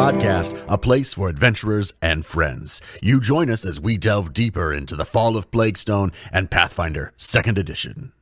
Podcast, a place for adventurers and friends. You join us as we delve deeper into the Fall of Plaguestone and Pathfinder Second Edition.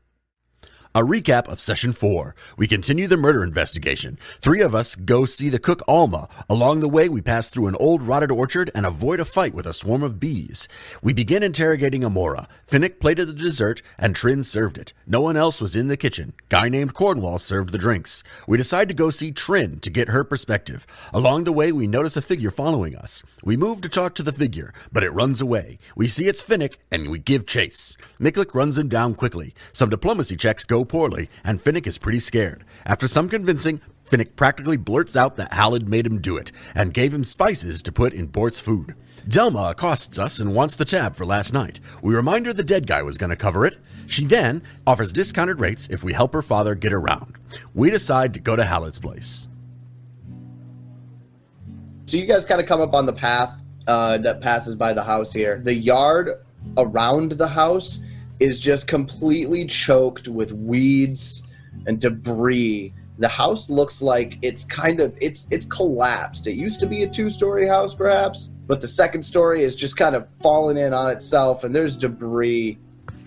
A recap of Session 4. We continue the murder investigation. 3 of us go see the cook Alma. Along the way, we pass through an old rotted orchard and avoid a fight with a swarm of bees. We begin interrogating Amora. Finnick plated the dessert, and Trin served it. No one else was in the kitchen. Guy named Cornwall served the drinks. We decide to go see Trin to get her perspective. Along the way, we notice a figure following us. We move to talk to the figure, but it runs away. We see it's Finnick, and we give chase. Miklik runs him down quickly. Some diplomacy checks go poorly, and Finnick is pretty scared. After some convincing, Finnick practically blurts out that Hal had made him do it, and gave him spices to put in Bort's food. Delma accosts us and wants the tab for last night. We remind her the dead guy was going to cover it. She then offers discounted rates if we help her father get around. We decide to go to Hallett's place. So you guys kind of come up on the path that passes by the house here. The yard around the house is just completely choked with weeds and debris. The house looks like it's collapsed. It used to be a 2-story house perhaps, but the second story is just kind of fallen in on itself, and there's debris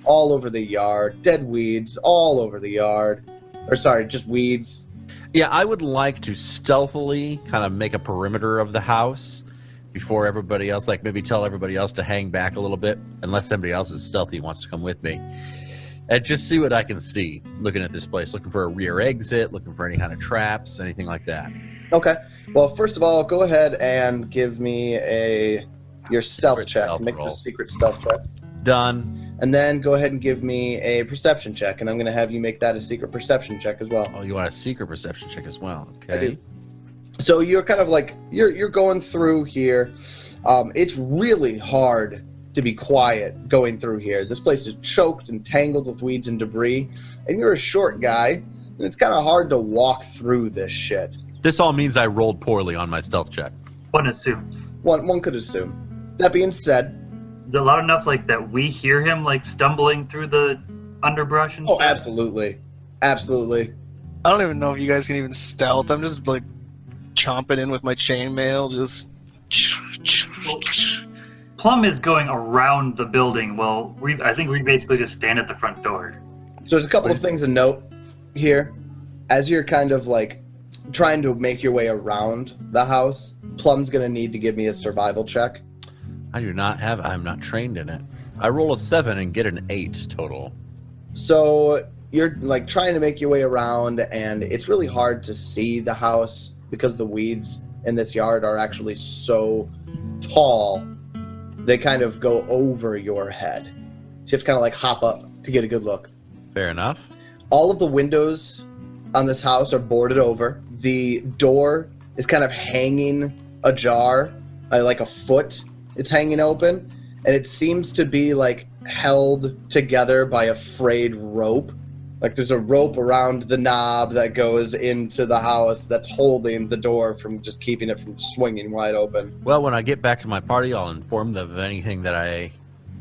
all over the yard, dead weeds all over the yard. Or sorry, just weeds. Yeah, I would like to stealthily kind of make a perimeter of the house before everybody else, like maybe tell everybody else to hang back a little bit, unless somebody else is stealthy and wants to come with me. And just see what I can see looking at this place, looking for a rear exit, looking for any kind of traps, anything like that. Okay. Well, first of all, go ahead and give me your stealth check. Make a secret stealth check. Done. And then go ahead and give me a perception check, and I'm going to have you make that a secret perception check as well. Oh, you want a secret perception check as well? Okay. I do. So you're kind of like, you're going through here. It's really hard to be quiet going through here. This place is choked and tangled with weeds and debris, and you're a short guy, and it's kind of hard to walk through this shit. This all means I rolled poorly on my stealth check. One assumes. One could assume. That being said, is it loud enough like that we hear him like stumbling through the underbrush and stuff? Oh, absolutely. Absolutely. I don't even know if you guys can even stealth. I'm just like chomping in with my chainmail, just. Plum is going around the building. Well, I think we basically just stand at the front door. So there's a couple of things to note here. As you're kind of like trying to make your way around the house, Plum's going to need to give me a survival check. I'm not trained in it. I roll a 7 and get an 8 total. So you're like trying to make your way around, and it's really hard to see the house because the weeds in this yard are actually so tall. They kind of go over your head. So you have to kind of like hop up to get a good look. Fair enough. All of the windows on this house are boarded over. The door is kind of hanging ajar, like a foot. It's hanging open, and it seems to be like held together by a frayed rope. Like there's a rope around the knob that goes into the house that's holding the door from just keeping it from swinging wide open. Well, when I get back to my party, I'll inform them of anything that I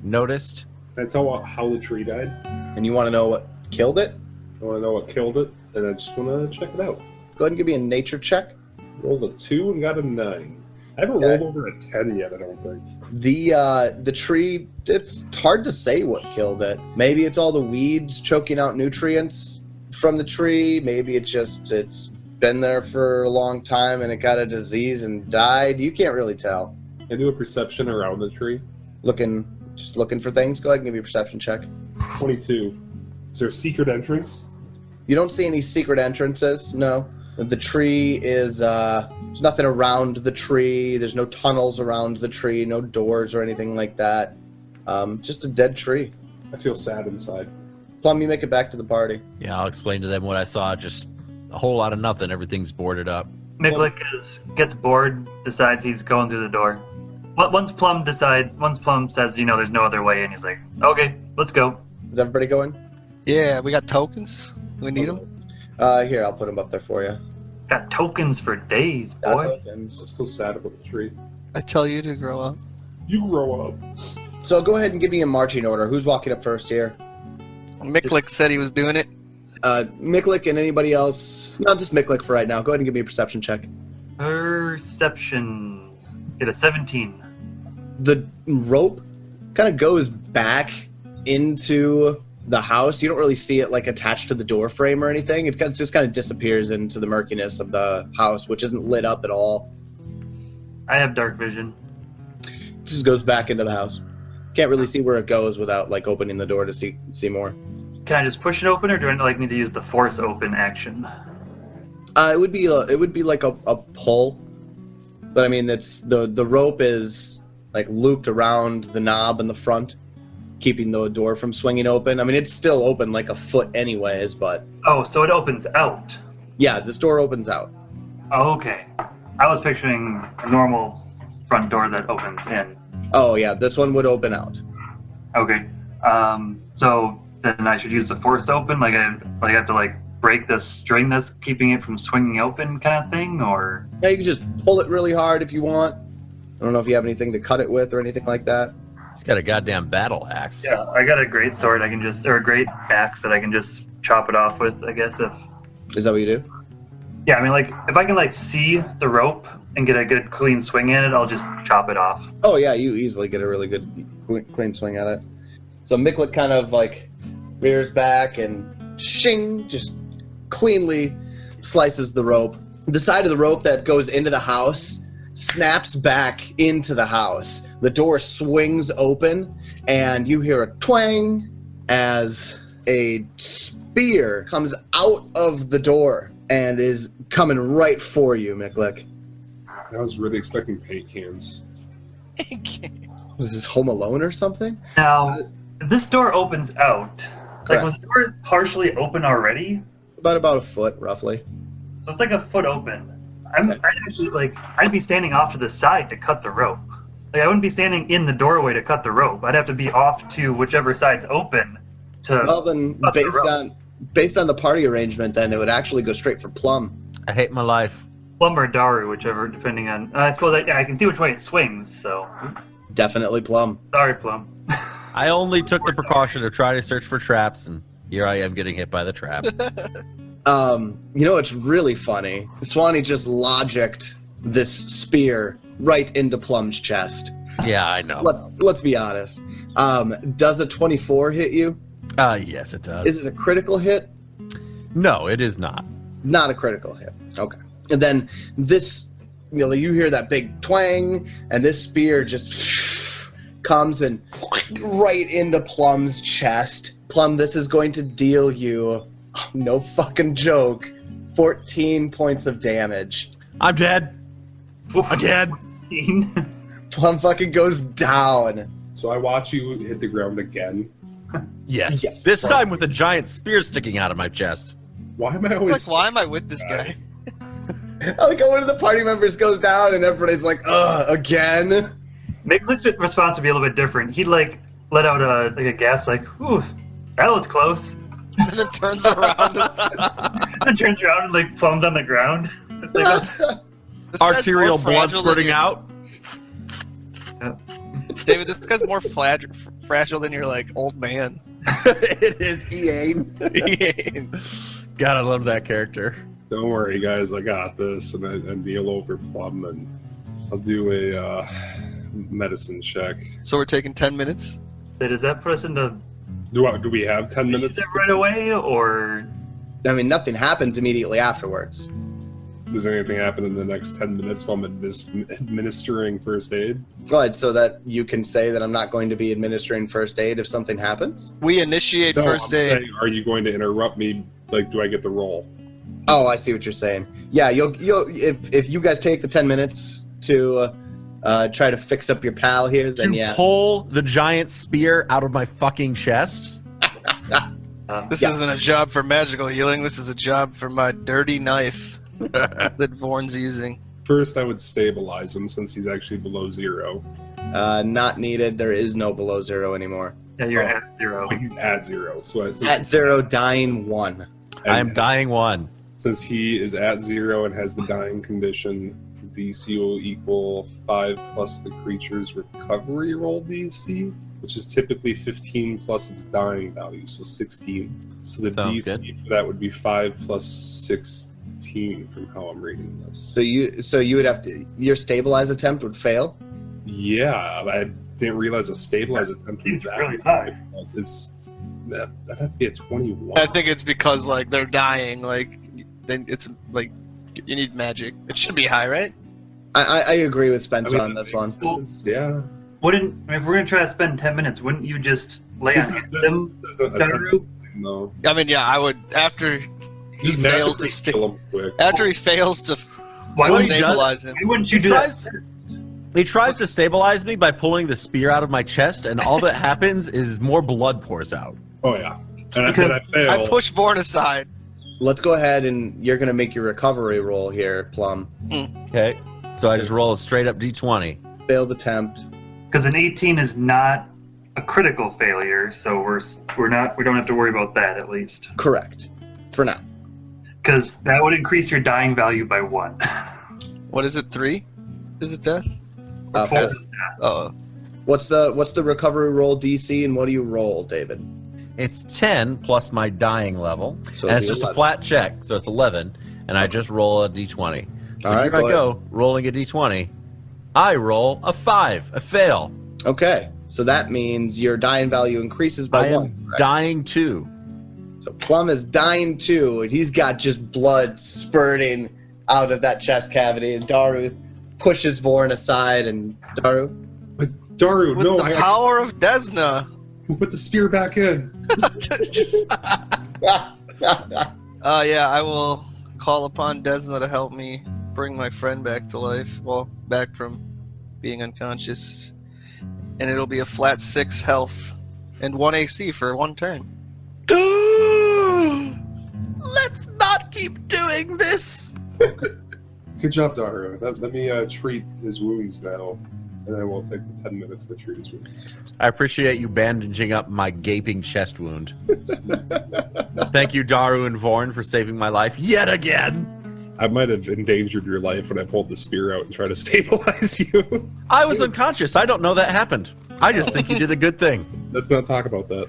noticed. That's how the tree died. And you want to know what killed it? I want to know what killed it, and I just want to check it out. Go ahead and give me a nature check. Rolled a 2 and got a 9. I haven't rolled over a 10 yet, I don't think. The tree, it's hard to say what killed it. Maybe it's all the weeds choking out nutrients from the tree. Maybe it's been there for a long time and it got a disease and died. You can't really tell. I do a perception around the tree. Just looking for things. Go ahead and give me a perception check. 22. Is there a secret entrance? You don't see any secret entrances, no. The tree is, there's nothing around the tree. There's no tunnels around the tree, no doors or anything like that. Just a dead tree. I feel sad inside. Plum, you make it back to the party. Yeah, I'll explain to them what I saw. Just a whole lot of nothing. Everything's boarded up. Miklik gets bored, decides he's going through the door. Once Plum says, there's no other way in, he's like, okay, let's go. Is everybody going? Yeah, we got tokens. We need them. Here, I'll put them up there for you. Got tokens for days, boy. I'm so sad about the tree. I tell you to grow up. You grow up. So go ahead and give me a marching order. Who's walking up first here? Miklik said he was doing it. Miklik and anybody else. No, just Miklik for right now. Go ahead and give me a perception check. Perception. Get a 17. The rope kind of goes back into the house. You don't really see it like attached to the door frame or anything. It just kind of disappears into the murkiness of the house, which isn't lit up at all. I have dark vision. It just goes back into the house. Can't really see where it goes without like opening the door to see more. Can I just push it open, or do I like need to use the force open action? It would be like a pull, but I mean it's the rope is like looped around the knob in the front, keeping the door from swinging open. I mean it's still open like a foot anyways, but Oh, so it opens out. yeah, this door opens out. Oh, okay. I was picturing a normal front door that opens in. Oh yeah, this one would open out. Okay. So then I should use the force open, like I have to like break the string that's keeping it from swinging open, kind of thing, or? Yeah, you can just pull it really hard if you want. I don't know if you have anything to cut it with or anything like that. He's got a goddamn battle axe. Yeah, I got a great sword. or a great axe that I can just chop it off with, I guess. Is that what you do? Yeah, I mean, like if I can like see the rope and get a good clean swing in it, I'll just chop it off. Oh yeah, you easily get a really good clean swing at it. So Miklik kind of like rears back and shing, just cleanly slices the rope. The side of the rope that goes into the house snaps back into the house. The door swings open and you hear a twang as a spear comes out of the door and is coming right for you, Miklik. I was really expecting paint cans. Was this Home Alone or something? Now, if this door opens out, like Correct. was the door partially open already? About a foot, roughly. So it's like a foot open. I'd actually I'd be standing off to the side to cut the rope. Like I wouldn't be standing in the doorway to cut the rope. I'd have to be off to whichever side's open to. Well, then, cut the rope. based on the party arrangement, then it would actually go straight for Plum. I hate my life. Plum or Daru, whichever, depending on. I suppose I can see which way it swings. So Definitely Plum. sorry, Plum. I only took the precaution of trying to search for traps, and here I am getting hit by the trap. You know what's really funny? Swanee just logicked this spear right into Plum's chest. Yeah, I know. Let's be honest. Does a 24 hit you? Yes, it does. Is it a critical hit? No, it is not. Not a critical hit. Okay. And then this, you hear that big twang, and this spear just comes and right into Plum's chest. Plum, this is going to deal you, no fucking joke, 14 points of damage. I'm dead. Again. Plum fucking goes down. So I watch you hit the ground again. Yes. Yes. This time with a giant spear sticking out of my chest. Why am I always... Like, why am I with this guy? I like how one of the party members goes down and everybody's like, again? Miklik's response would be a little bit different. He'd let out a gasp like, "Whew, that was close," And then turns around. and turns around and plumbed on the ground. It's like, This guy's Arterial more blood fragile squirting than out. David, this guy's more fragile than your old man. It is. He ain't. God, I love that character. Don't worry, guys. I got this. And I kneel over Plum and I'll do a medicine check. So we're taking 10 minutes. does that put us into Do we have 10 minutes? right away, or I mean, nothing happens immediately afterwards. Does anything happen in the next 10 minutes while I'm administering first aid? Right, so that you can say that I'm not going to be administering first aid if something happens? We initiate No, first I'm aid. saying, are you going to interrupt me? Do I get the roll? Oh, I see what you're saying. Yeah, you'll if you guys take the 10 minutes to try to fix up your pal here, then To yeah. pull the giant spear out of my fucking chest. This Yeah. isn't a job for magical healing. This is a job for my dirty knife that Vorn's using. First, I would stabilize him since he's actually below 0. Not needed. There is no below 0 anymore. yeah, you're Oh. at 0. He's at 0. So At 0, dying 1. I am dying 1. Since he is at 0 and has the dying condition, DC will equal 5 plus the creature's recovery roll DC, which is typically 15 plus its dying value, so 16. So the Sounds DC good. for that would be 5 plus 6 15 from how I'm reading this. So you would have to, your stabilize attempt would fail? Yeah, I didn't realize a stabilize attempt was It's that really high. That'd have to be a 21. I think it's because like they're dying. Like, then it's like you need magic. It should be high, right? I agree with Spencer that on this makes one. sense, yeah. If we're gonna try to spend 10 minutes, wouldn't you just lay on him, This is a Daru? no. I mean, yeah, I would after he Just fails magically to kill him quick. after he fails to Why wouldn't stabilize him. Why wouldn't you He do tries, that? he tries to stabilize me by pulling the spear out of my chest, and all that happens is more blood pours out. Oh yeah. And I Because fail. I push Vorn aside. Let's go ahead and you're going to make your recovery roll here, Plum. Okay, so I just roll a straight up d20. Failed attempt. Because an 18 is not a critical failure, so we don't have to worry about that at least. Correct. For now. Because that would increase your dying value by 1. What is it? 3? Is it death? Uh, Four. yes. Oh, What's the recovery roll DC and what do you roll, David? It's 10 plus my dying level, So and it's it'd be just a 11. flat check, so it's 11, and I just roll a d20. So All right, here I go go, rolling a d20. I roll a 5, a fail. Okay. So that means your dying value increases by I 1. am correct? dying 2. So Plum is dying too, and he's got just blood spurting out of that chest cavity, and Daru pushes Vorn aside, and Daru? Daru, with no, the I power of Desna. put the spear back in. Just, yeah, I will call upon Desna to help me bring my friend back to life. Well, back from being unconscious. And it'll be a flat 6 health and 1 AC for 1 turn. Let's not keep doing this. Good job, Daru. Let me treat his wounds now, and I will take the 10 minutes to treat his wounds. I appreciate you bandaging up my gaping chest wound. Thank you, Daru and Vorn, for saving my life yet again. I might have endangered your life when I pulled the spear out and tried to stabilize you. I was unconscious. I don't know that happened. I just think you did a good thing. Let's not talk about that.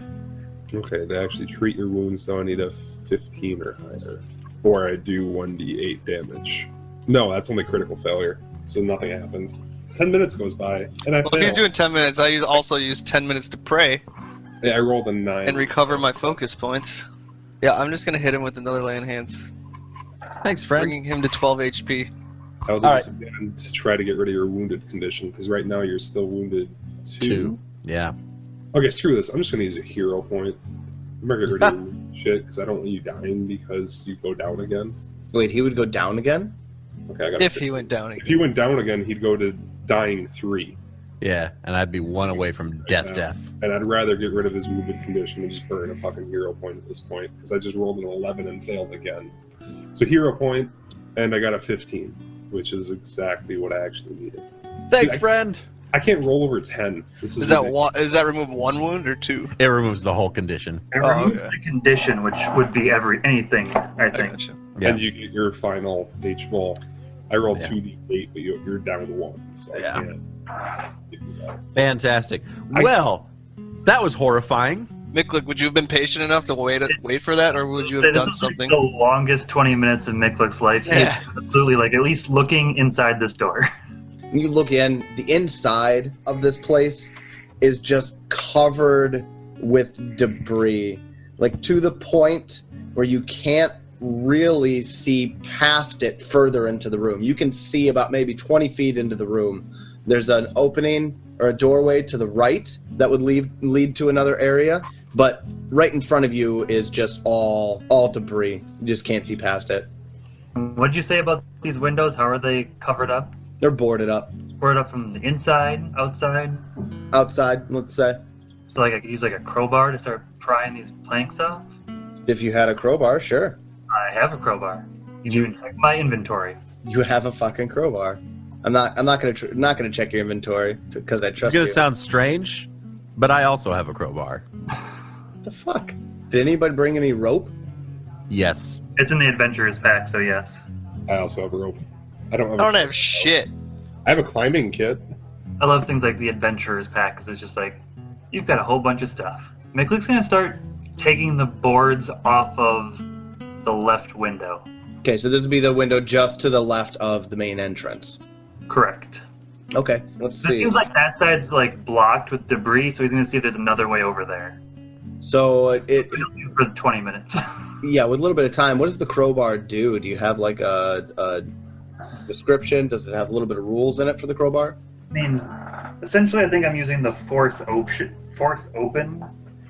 Okay, to actually treat your wounds, though, I need a 15 or higher. Or I do 1d8 damage. No, that's only critical failure, so nothing happened. 10 minutes goes by, and I Well, fail. if he's doing 10 minutes, I also use 10 minutes to pray Yeah, I rolled a 9. and recover my focus points. Yeah, I'm just going to hit him with another lay on hands, Thanks, friend. bringing him to 12 HP. I'll do All this again to try to get rid of your wounded condition, because right now you're still wounded 2. Yeah. Okay, screw this. I'm just going to use a hero point. I'm going to get rid of your shit, because I don't want you dying because you go down again. Wait, he would go down again? Okay, I got If he went down If again. he went down again, he'd go to dying 3. Yeah, and I'd be 1 away from death. And I'd rather get rid of his wounded condition and just burn a fucking hero point at this point, because I just rolled an 11 and failed again. So hero point, and I got a 15, which is exactly what I actually needed. Thanks, Dude, friend. I can't roll over 10. This is Is that ridiculous. is that remove 1 wound or 2? It removes the whole condition. It Oh, removes okay. the condition, which would be anything, I I think. gotcha. Yeah. And you get your final H roll. I rolled Yeah. 2d8, but you're down 1, so Yeah. I can't give you that. Fantastic. Well, that was horrifying. Miklik, would you have been patient enough to wait for that, or would you have This done is like something? the longest 20 minutes of Miklik's life. Yeah. He's absolutely, like, at least looking inside this door. When you look in, the inside of this place is just covered with debris. Like, to the point where you can't really see past it further into the room. You can see about maybe 20 feet into the room. There's an opening or a doorway to the right that would lead to another area, but right in front of you is just all debris. You just can't see past it. What'd you say about these windows? How are they covered up? They're boarded up. Boarded up from the inside, outside? Outside, let's say. So, like, I could use, like, a crowbar to start prying these planks off? If you had a crowbar, sure. I have a crowbar. You can even check my inventory. You have a fucking crowbar. I'm not gonna check your inventory because I It's trust going you. to sound strange, but I also have a crowbar. What the fuck? Did anybody bring any rope? Yes. It's in the adventurer's pack, so yes. I also have a rope. I don't have. I don't have shit. I have a climbing kit. I love things like the adventurer's pack because it's just like, you've got a whole bunch of stuff. Miklik's going to start taking the boards off of the left window. Okay, so this would be the window just to the left of the main entrance. Correct. Okay, let's It see. seems like that side's like blocked with debris, so he's gonna see if there's another way over there. So it For 20 minutes. yeah, with a little bit of time, what does the crowbar do? Do you have like a description? Does it have a little bit of rules in it for the crowbar? I mean, essentially, I think I'm using the force open.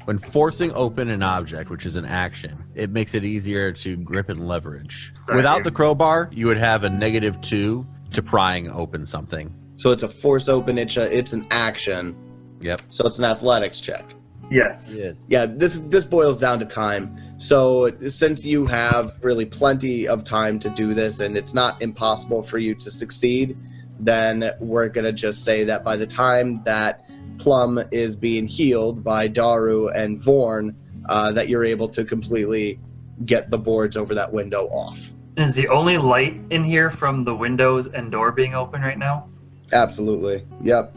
When forcing open an object, which is an action, it makes it easier to grip and leverage. Sorry. Without the crowbar, you would have a -2 to prying open something. So it's a force open. It's an action. Yep. So it's an athletics check. Yes. Yes. Yeah, this boils down to time. So since you have really plenty of time to do this, and it's not impossible for you to succeed, then we're gonna just say that by the time that Plum is being healed by Daru and Vorn, that you're able to completely get the boards over that window off. Is the only light in here from the windows and door being open right now? Absolutely. Yep.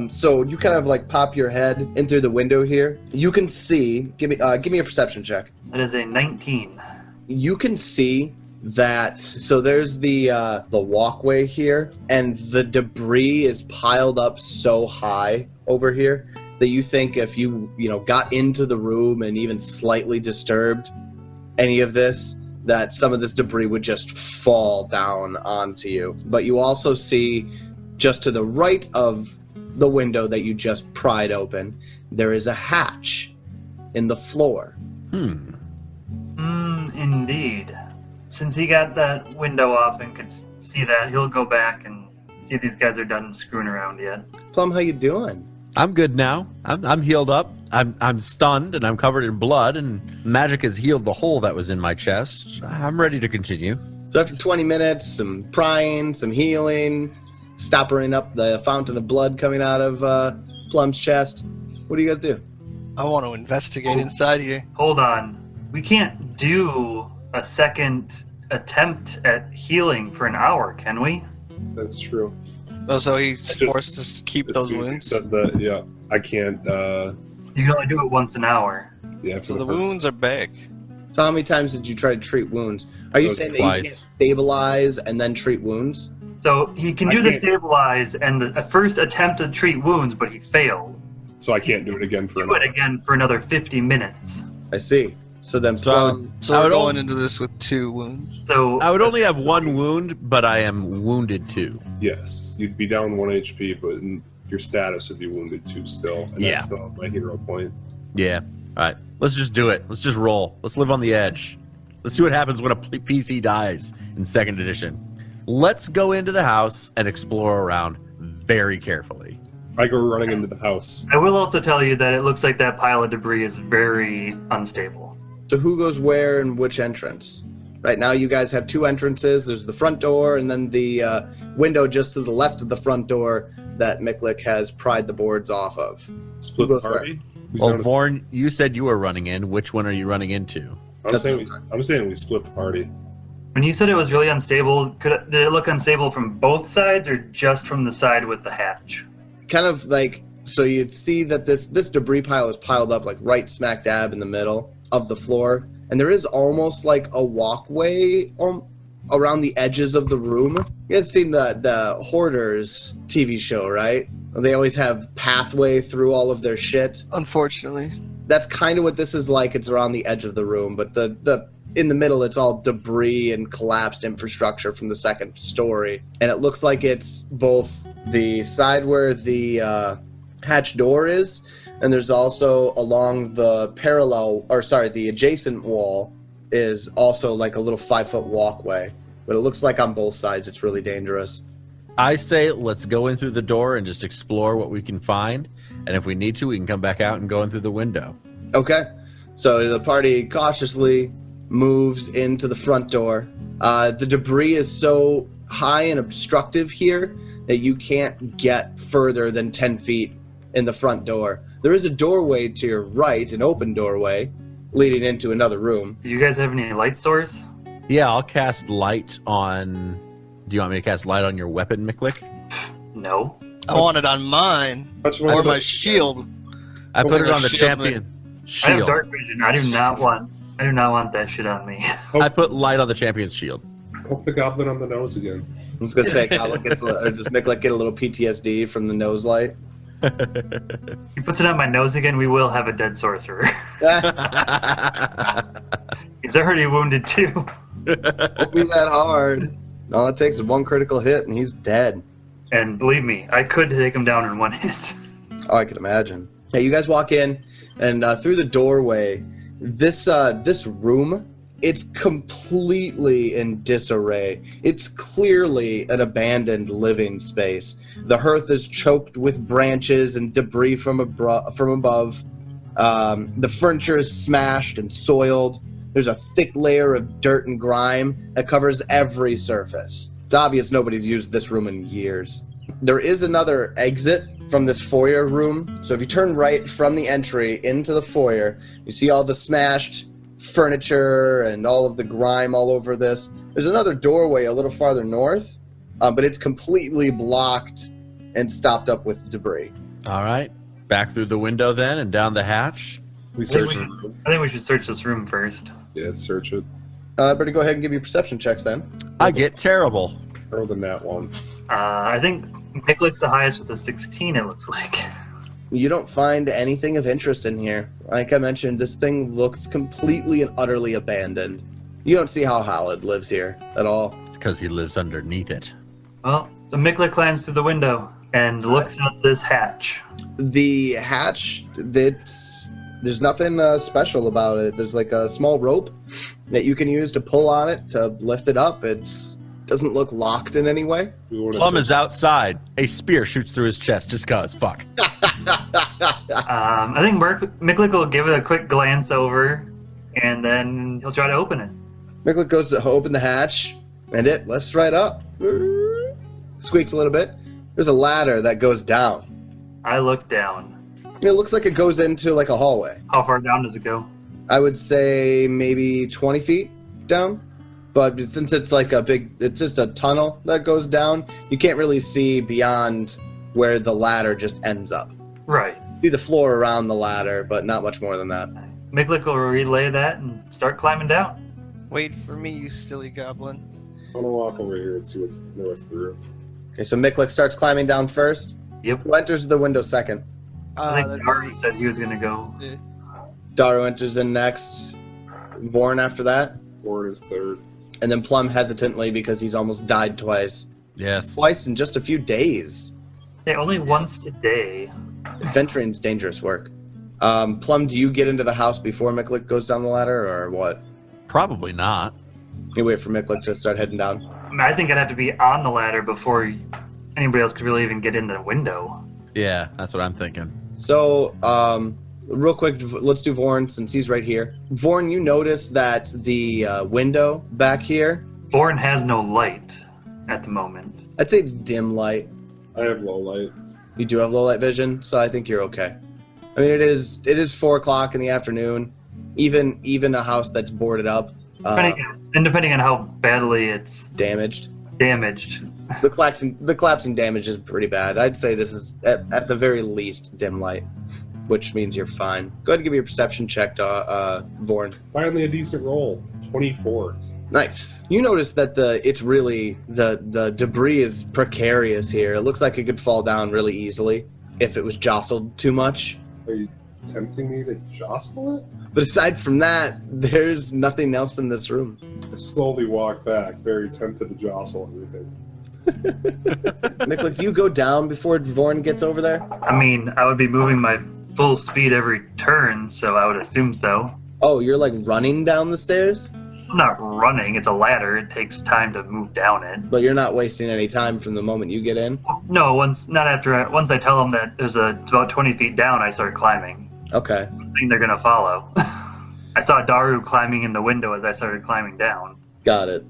So you kind of like pop your head in through the window here. You can see. Give me a perception check. That is a 19. You can see that. So there's the walkway here, and the debris is piled up so high over here that you think if you got into the room and even slightly disturbed any of this, that some of this debris would just fall down onto you. But you also see just to the right of the window that you just pried open, there is a hatch in the floor. Indeed. Since he got that window off and could see that, he'll go back and see if these guys are done screwing around yet. Plum, how you doing? I'm good now. I'm healed up. I'm stunned and I'm covered in blood, and magic has healed the hole that was in my chest. I'm ready to continue. So after 20 minutes, some prying, some healing, stopping up the fountain of blood coming out of Plum's chest, what do you guys do? I want to investigate inside here. Hold on. We can't do a second attempt at healing for an hour, can we? That's true. Oh, so he's forced to keep As those soon as he wounds? said that, yeah, I can't. You can only do it once an hour. Yeah, So the wounds are back. So how many times did you try to treat wounds? Are you saying that you can't Twice. stabilize and then treat wounds? So he can I do the can't- stabilize and the first attempt to treat wounds, but he failed. So I can't do it again for an Do it hour. again for another 50 minutes. I see. So then So Plum... So I we're would going only- into this with 2 wounds. So I would only have 1 wound, but I am wounded 2. Yes, you'd be down 1 HP, but your status would be wounded 2 still, and Yeah. that's still my hero point. Yeah. All right. Let's just do it. Let's just roll. Let's live on the edge. Let's see what happens when a PC dies in 2nd edition. Let's go into the house and explore around very carefully. I go running into the house. I will also tell you that it looks like that pile of debris is very unstable. So who goes where and which entrance? Right now you guys have 2 entrances. There's the front door and then the window just to the left of the front door that Miklik has pried the boards off of. Split Who the goes where? party. Who's Well, down to- Vorn, you said you were running in. Which one are you running into? I'm saying we split the party. When you said it was really unstable, did it look unstable from both sides or just from the side with the hatch? Kind of like, so you'd see that this debris pile is piled up like right smack dab in the middle of the floor. And there is almost like a walkway around the edges of the room. You guys seen the Hoarders TV show, right? They always have pathway through all of their shit. Unfortunately. That's kind of what this is like. It's around the edge of the room, but the in the middle, it's all debris and collapsed infrastructure from the 2nd story. And it looks like it's both the side where the hatch door is, and there's also along the the adjacent wall is also like a little 5-foot walkway. But it looks like on both sides it's really dangerous. I say let's go in through the door and just explore what we can find. And if we need to, we can come back out and go in through the window. Okay. So the party cautiously moves into the front door. The debris is so high and obstructive here that you can't get further than 10 feet in the front door. There is a doorway to your right, an open doorway, leading into another room. Do you guys have any light source? Yeah, I'll cast light on... Do you want me to cast light on your weapon, Miklik? No. I want it on mine. Touch Or my foot. shield. I put it Okay, on the shield, champion I have shield. dark vision. I do not want I do not want that shit on me. I put light on the champion's shield. Poke the goblin on the nose again. I was gonna say, Goblin gets or does Miklik get a little PTSD from the nose light? He puts it on my nose again, we will have a dead sorcerer. He's already wounded too. Won't be that hard. All it takes is one critical hit and he's dead. And believe me, I could take him down in one hit. Oh, I can imagine. Hey, you guys walk in, and through the doorway, this room, it's completely in disarray. It's clearly an abandoned living space. The hearth is choked with branches and debris from above. The furniture is smashed and soiled. There's a thick layer of dirt and grime that covers every surface. It's obvious nobody's used this room in years. There is another exit from this foyer room. So if you turn right from the entry into the foyer, you see all the smashed furniture and all of the grime all over this. There's another doorway a little farther north, but it's completely blocked and stopped up with debris. All right. Back through the window then and down the hatch. We search the room. I think we should search this room first. Yeah, search it. Better go ahead and give you perception checks then. I get terrible. Throw the nat one. I think Miklik's the highest with a 16, it looks like. You don't find anything of interest in here. Like I mentioned, this thing looks completely and utterly abandoned. You don't see how Halid lives here at all. It's because he lives underneath it. Well, so Miklik climbs through the window and looks at this hatch. The hatch, there's nothing special about it. There's like a small rope that you can use to pull on it to lift it up. It doesn't look locked in any way. Plum is outside. A spear shoots through his chest just cause. Fuck. I think Miklik will give it a quick glance over, and then he'll try to open it. Miklik goes to open the hatch, and it lifts right up. Squeaks a little bit. There's a ladder that goes down. I look down. It looks like it goes into like a hallway. How far down does it go? I would say maybe 20 feet down. But since it's like it's just a tunnel that goes down, you can't really see beyond where the ladder just ends up. Right. See the floor around the ladder, but not much more than that. Miklik will relay that and start climbing down. Wait for me, you silly goblin. I'm gonna walk over here and see what's the rest of the room. Okay, so Miklik starts climbing down first. Yep. Who enters the window second? I think That'd Daru be- said he was going to go. Yeah. Daru enters in next. Vorn after that. Warren is third. And then Plum hesitantly because he's almost died twice. Yes. Twice in just a few days. Hey, only once today. Adventuring's dangerous work. Plum, do you get into the house before Miklik goes down the ladder, or what? Probably not. You wait for Miklik to start heading down. I mean, I think I'd have to be on the ladder before anybody else could really even get in the window. Yeah, that's what I'm thinking. So, real quick, let's do Vorn since he's right here. Vorn, you notice that the window back here, Vorn has no light at the moment. I'd say it's dim light. I have low light. You do have low light vision, so I think you're okay. I mean, it is 4 o'clock in the afternoon. Even a house that's boarded up, Depending on how badly it's damaged. The collapsing damage is pretty bad. I'd say this is at the very least dim light, which means you're fine. Go ahead and give me a perception check, Vorn. Finally a decent roll. 24. Nice. You notice that the debris is precarious here. It looks like it could fall down really easily if it was jostled too much. Are you tempting me to jostle it? But aside from that, there's nothing else in this room. I slowly walk back, very tempted to jostle everything. Miklik, do you go down before Vorn gets over there? I mean, I would be moving my full speed every turn, so I would assume so. Oh, you're like running down the stairs? I'm not running, it's a ladder. It takes time to move down it. But you're not wasting any time from the moment you get in? No, once I tell them that it's about 20 feet down, I start climbing. Okay. I think they're going to follow. I saw Daru climbing in the window as I started climbing down. Got it.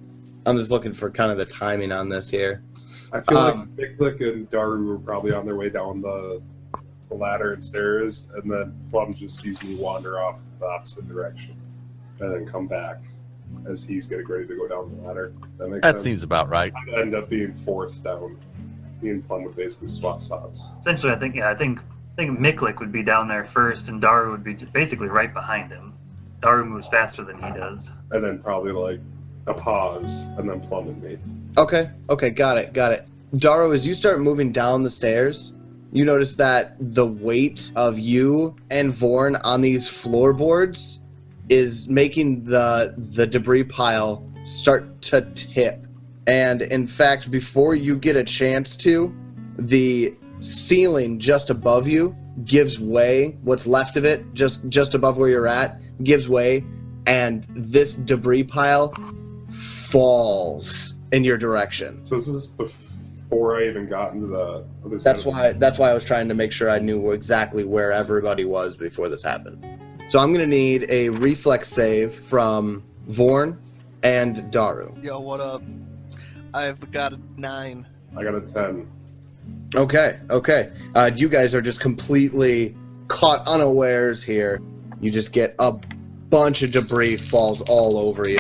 I'm just looking for kind of the timing on this here. I feel like Miklik and Daru were probably on their way down the ladder and stairs, and then Plum just sees me wander off the opposite direction and then come back as he's getting ready to go down the ladder. That makes That sense. seems about right. I'd end up being fourth down. Me and Plum would basically swap spots. Essentially, I think Miklik would be down there first, and Daru would be basically right behind him. Daru moves faster than he does. And then probably like a pause, and then Plum and me. Okay, got it. Daru, as you start moving down the stairs, you notice that the weight of you and Vorn on these floorboards is making the debris pile start to tip. And in fact, before you get a chance to, the ceiling just above you gives way. What's left of it, just above where you're at, gives way, and this debris pile falls in your direction. So this is before I even got into the other side. That's why I was trying to make sure I knew exactly where everybody was before this happened. So I'm gonna need a reflex save from Vorn and Daru. Yo, what up? I've got a 9. I got a 10. Okay. You guys are just completely caught unawares here. You just get a bunch of debris falls all over you.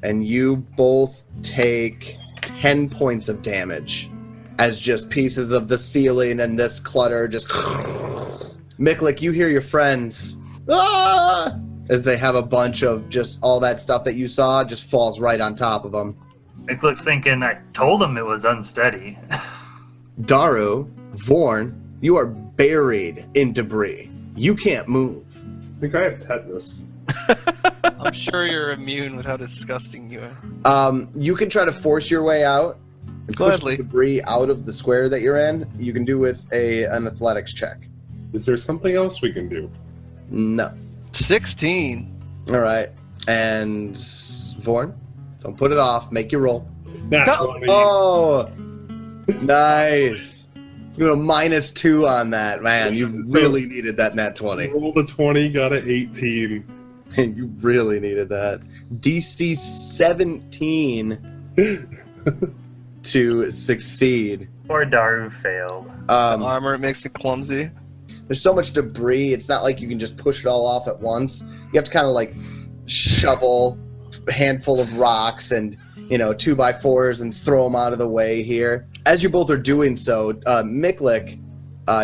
And you both take 10 points of damage as just pieces of the ceiling and this clutter just... Miklik, you hear your friends as they have a bunch of just all that stuff that you saw just falls right on top of them. Miklik's thinking, I told him it was unsteady. Daru, Vorn, you are buried in debris. You can't move. I think I have tetanus. I'm sure you're immune with how disgusting you are. You can try to force your way out and push Gladly. the debris out of the square that you're in. You can do with an athletics check. Is there something else we can do? No. 16. All right. And Vorn, don't put it off. Make your roll. Nat Go- 20. Oh, nice. You got a -2 on that, man. You really needed that nat 20. Rolled a 20, got an 18. You really needed that. DC 17 to succeed. Poor Daru failed. Armor, it makes me clumsy. There's so much debris, it's not like you can just push it all off at once. You have to kind of like shovel a handful of rocks and 2x4s and throw them out of the way here. As you both are doing so, Miklik,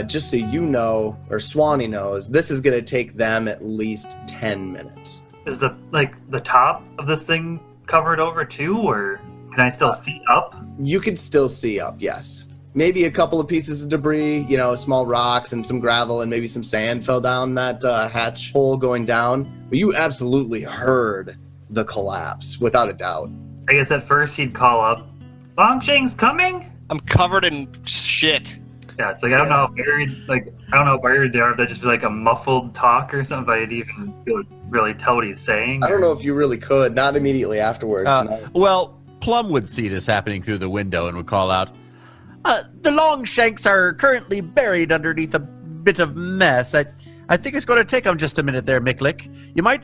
just so you know, or Swanee knows, this is going to take them at least 10 minutes. Is the top of this thing covered over too, or can I still see up? You can still see up, yes. Maybe a couple of pieces of debris, small rocks and some gravel and maybe some sand fell down that hatch hole going down. But you absolutely heard the collapse, without a doubt. I guess at first he'd call up, Longshang's coming? I'm covered in shit. Yeah, it's like I don't know how buried they are, if that'd just be like a muffled talk or something, if I'd even really tell what he's saying. I don't know if you really could, not immediately afterwards. No. Well, Plum would see this happening through the window and would call out, the Longshanks are currently buried underneath a bit of mess. I think it's going to take them just a minute there, Miklik.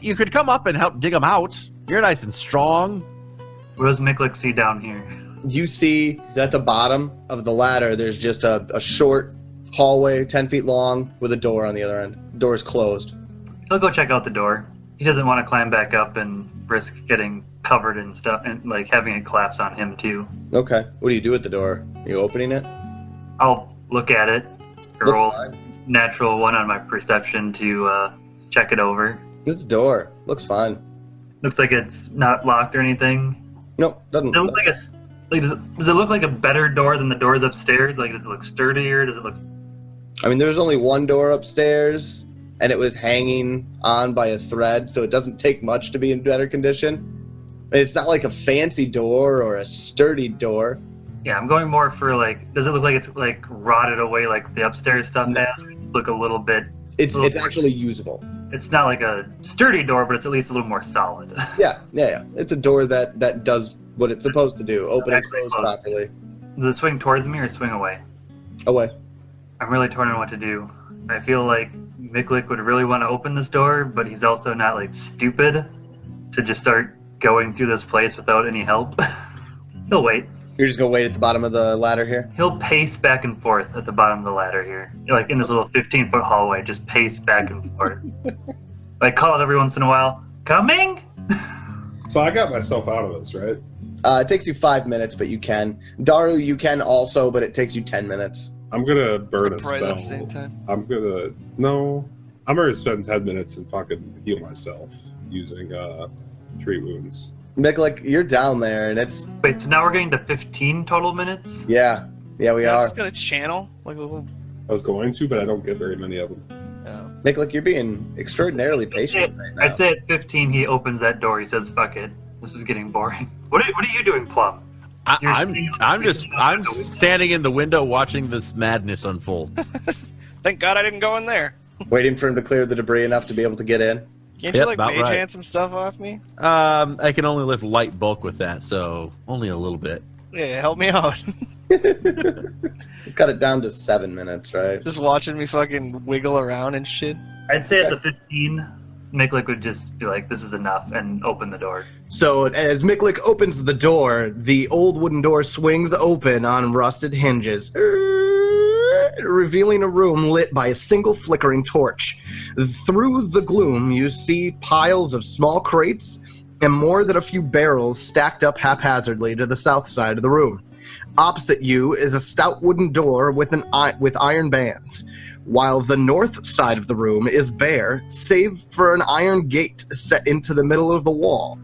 You could come up and help dig them out. You're nice and strong. What does Miklik see down here? You see that at the bottom of the ladder, there's just a short hallway, 10 feet long, with a door on the other end. Door's closed. He'll go check out the door. He doesn't want to climb back up and risk getting covered in stuff and like having it collapse on him too. Okay. What do you do at the door? Are you opening it? I'll look at it, Looks roll fine. natural 1 on my perception to check it over. Look at the door. Looks fine. Looks like it's not locked or anything. Nope, doesn't. Does it look like does it look like a better door than the doors upstairs? Like, does it look sturdier? Does it look... I mean, there's only one door upstairs, and it was hanging on by a thread, so it doesn't take much to be in better condition. And it's not like a fancy door or a sturdy door. Yeah, I'm going more for like, does it look like it's like rotted away like the upstairs stuff has? Or look a little bit... It's more- actually usable. It's not like a sturdy door, but it's at least a little more solid. Yeah. It's a door that does what it's supposed to do. Open and Actually close closed. properly. Does it swing towards me or swing away? Away. I'm really torn on what to do. I feel like Miklik would really want to open this door, but he's also not like stupid to just start going through this place without any help. He'll wait. You're just gonna wait at the bottom of the ladder here? He'll pace back and forth at the bottom of the ladder here. Like in this little 15-foot hallway, just pace back and forth. Like call it every once in a while. Coming? So I got myself out of this, right? It takes you 5 minutes, but you can. Daru, you can also, but it takes you 10 minutes. I'm gonna burn a Right at spell. the same time. I'm I'm gonna spend 10 minutes and fucking heal myself using treat wounds. Mick, you're down there, and it's Wait, so now we're getting to 15 total minutes? yeah, we I'm are. just gonna channel like a little. I was going to, but I don't get very many of them. Mick, you're being extraordinarily patient right now. I'd say at 15 he opens that door. He says, "Fuck it, this is getting boring." What are you doing, Plum? I'm standing in the window watching this madness unfold. Thank God I didn't go in there. Waiting for him to clear the debris enough to be able to get in. Can't you Yep, like about mage right. hand some stuff off me? I can only lift light bulk with that, so only a little bit. Yeah, help me out. Cut it down to 7 minutes, right? Just watching me fucking wiggle around and shit. I'd say at the 15, Miklik would just be like, "This is enough," and open the door. So as Miklik opens the door, the old wooden door swings open on rusted hinges, revealing a room lit by a single flickering torch. Through the gloom, you see piles of small crates and more than a few barrels stacked up haphazardly to the south side of the room. Opposite you is a stout wooden door with iron bands, while the north side of the room is bare, save for an iron gate set into the middle of the wall.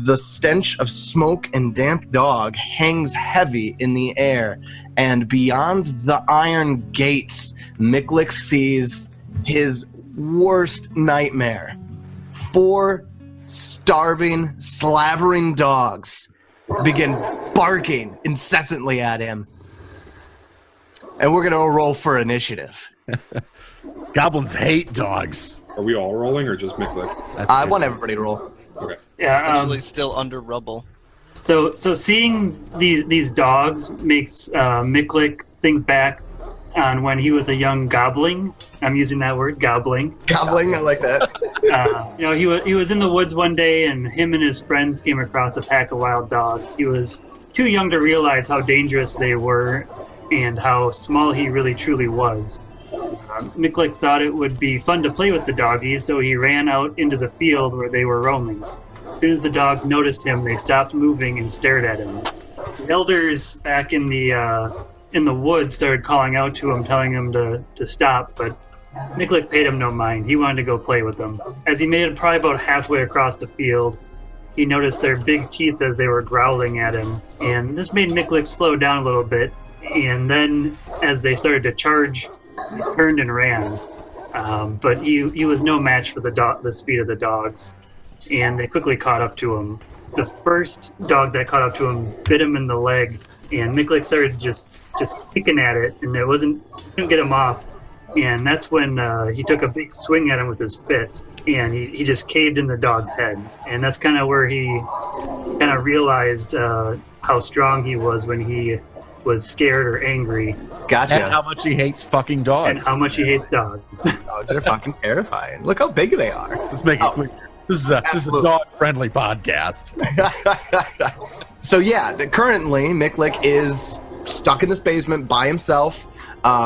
The stench of smoke and damp dog hangs heavy in the air, and beyond the iron gates, Miklik sees his worst nightmare. 4 starving, slavering dogs begin barking incessantly at him. And we're going to roll for initiative. Goblins hate dogs. Are we all rolling or just Miklik? I want everybody to roll. Okay. Yeah. Especially still under rubble. So seeing these dogs makes Miklik think back on when he was a young gobbling. I'm using that word, gobbling. Gobbling, I like that. He was in the woods one day, and him and his friends came across a pack of wild dogs. He was too young to realize how dangerous they were and how small he really truly was. Miklik thought it would be fun to play with the doggies, so he ran out into the field where they were roaming. As soon as the dogs noticed him, they stopped moving and stared at him. The elders back in the woods started calling out to him, telling him to stop, but Miklik paid him no mind. He wanted to go play with them. As he made it probably about halfway across the field, he noticed their big teeth as they were growling at him, and this made Miklik slow down a little bit. And then, as they started to charge, he turned and ran. But he was no match for the speed of the dogs, and they quickly caught up to him. The first dog that caught up to him bit him in the leg, and Miklik started just kicking at it, and couldn't get him off. And that's when he took a big swing at him with his fist, and he just caved in the dog's head. And that's kind of where he kind of realized how strong he was when he was scared or angry. Gotcha. And how much he hates fucking dogs. And how much he hates dogs. Dogs are fucking terrifying. Look how big they are. Let's make it clear. This is a dog-friendly podcast. So yeah, currently Miklik is stuck in this basement by himself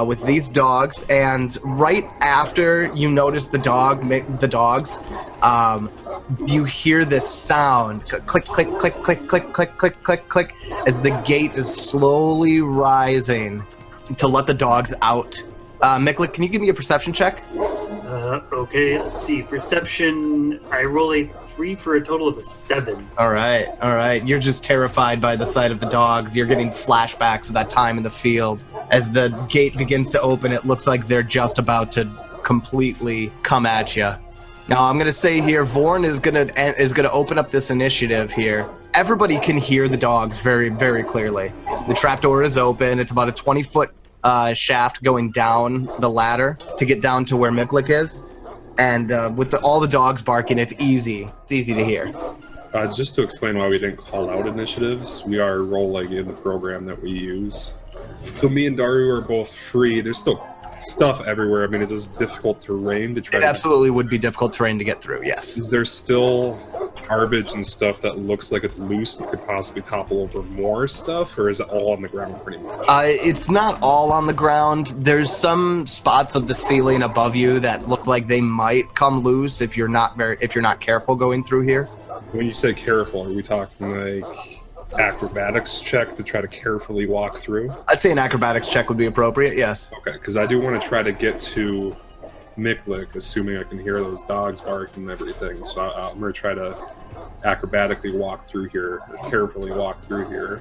with these dogs, and right after you notice the dogs, you hear this sound, click, click, click, click, click, click, click, click, click, as the gate is slowly rising to let the dogs out. Miklik, can you give me a perception check? Okay, let's see. Perception, I roll a 3 for a total of a 7. All right. You're just terrified by the sight of the dogs. You're getting flashbacks of that time in the field. As the gate begins to open, it looks like they're just about to completely come at you. Now, I'm going to say here, Vorn is going to open up this initiative here. Everybody can hear the dogs very, very clearly. The trapdoor is open. It's about a 20-foot shaft going down the ladder to get down to where Miklik is. And with all the dogs barking, it's easy. It's easy to hear. Just to explain why we didn't call out initiatives, we are rolling in the program that we use. So me and Daru are both free. There's still stuff everywhere. I mean, is this difficult terrain to try It to... absolutely would be difficult terrain to get through, yes. Is there still garbage and stuff that looks like it's loose and could possibly topple over more stuff, or is it all on the ground pretty much? It's not all on the ground. There's some spots of the ceiling above you that look like they might come loose if you're not careful going through here. When you say careful, are we talking like acrobatics check to try to carefully walk through? I'd say an acrobatics check would be appropriate, yes. Okay, because I do want to try to get to Miklik, assuming I can hear those dogs barking and everything. So I'm going to try to acrobatically walk through here, or carefully walk through here.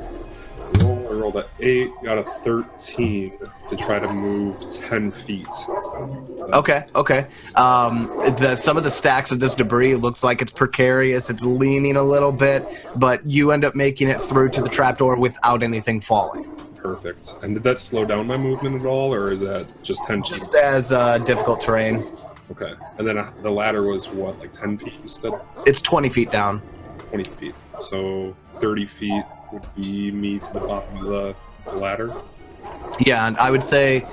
I rolled an 8, got a 13 to try to move 10 feet. Okay. Some of the stacks of this debris looks like it's precarious. It's leaning a little bit, but you end up making it through to the trapdoor without anything falling. Perfect. And did that slow down my movement at all, or is that just 10 feet? Just as difficult terrain. Okay. And then the ladder was what, like 10 feet you said? It's 20 feet down. 20 feet. So 30 feet would be me to the bottom of the ladder. Yeah, and I would say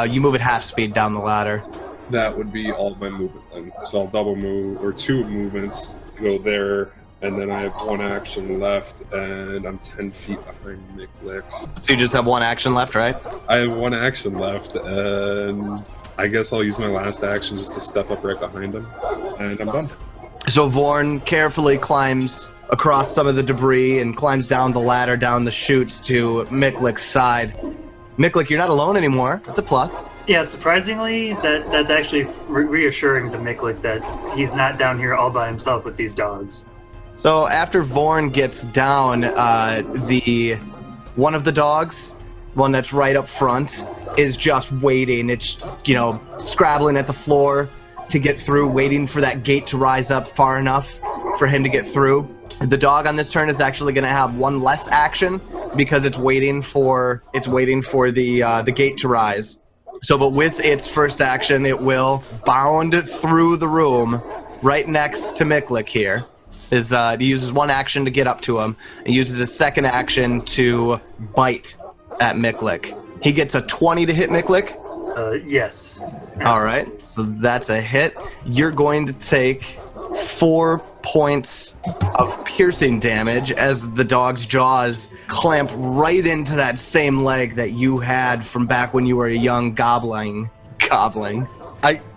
you move at half speed down the ladder. That would be all my movement then. So I'll double move, or 2 movements to go there, and then I have 1 action left, and I'm 10 feet behind Miklik. So you just have 1 action left, right? I have 1 action left, and I guess I'll use my last action just to step up right behind him, and I'm done. So Vorn carefully climbs across some of the debris and climbs down the ladder, down the chute to Miklik's side. Miklik, you're not alone anymore. That's a plus. Yeah, surprisingly, that's actually reassuring to Miklik that he's not down here all by himself with these dogs. So after Vorn gets down, one of the dogs, one that's right up front, is just waiting. It's, scrabbling at the floor to get through, waiting for that gate to rise up far enough for him to get through. The dog on this turn is actually going to have 1 less action because it's waiting for the gate to rise. So, but with its first action, it will bound through the room right next to Miklik here. He uses 1 action to get up to him. He uses his second action to bite at Miklik. He gets a 20 to hit Miklik. Yes. Absolutely. All right, so that's a hit. You're going to take 4 points of piercing damage as the dog's jaws clamp right into that same leg that you had from back when you were a young gobbling.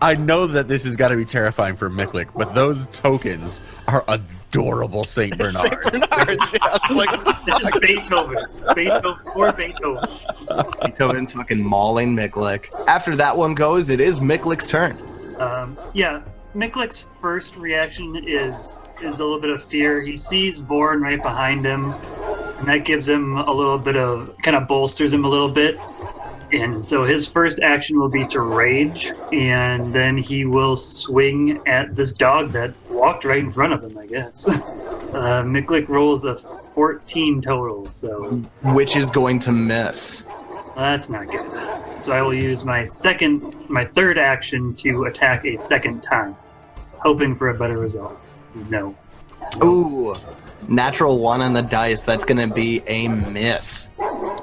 I know that this has got to be terrifying for Miklik, but those tokens are adorable Saint Bernard. Saint Bernards, yeah. It's like, This is Beethoven's. Poor Beethoven. Beethoven's fucking mauling Miklik. After that one goes, it is Miklik's turn. Yeah, Miklik's first reaction is a little bit of fear. He sees Vorn right behind him, and that gives him a little bit of, kind of bolsters him a little bit. And so his first action will be to rage, and then he will swing at this dog that walked right in front of him, I guess. Miklik rolls a 14 total, so... Which is going to miss. That's not good. So I will use my third action to attack a second time, hoping for a better result. No. Ooh, natural 1 on the dice. That's going to be a miss.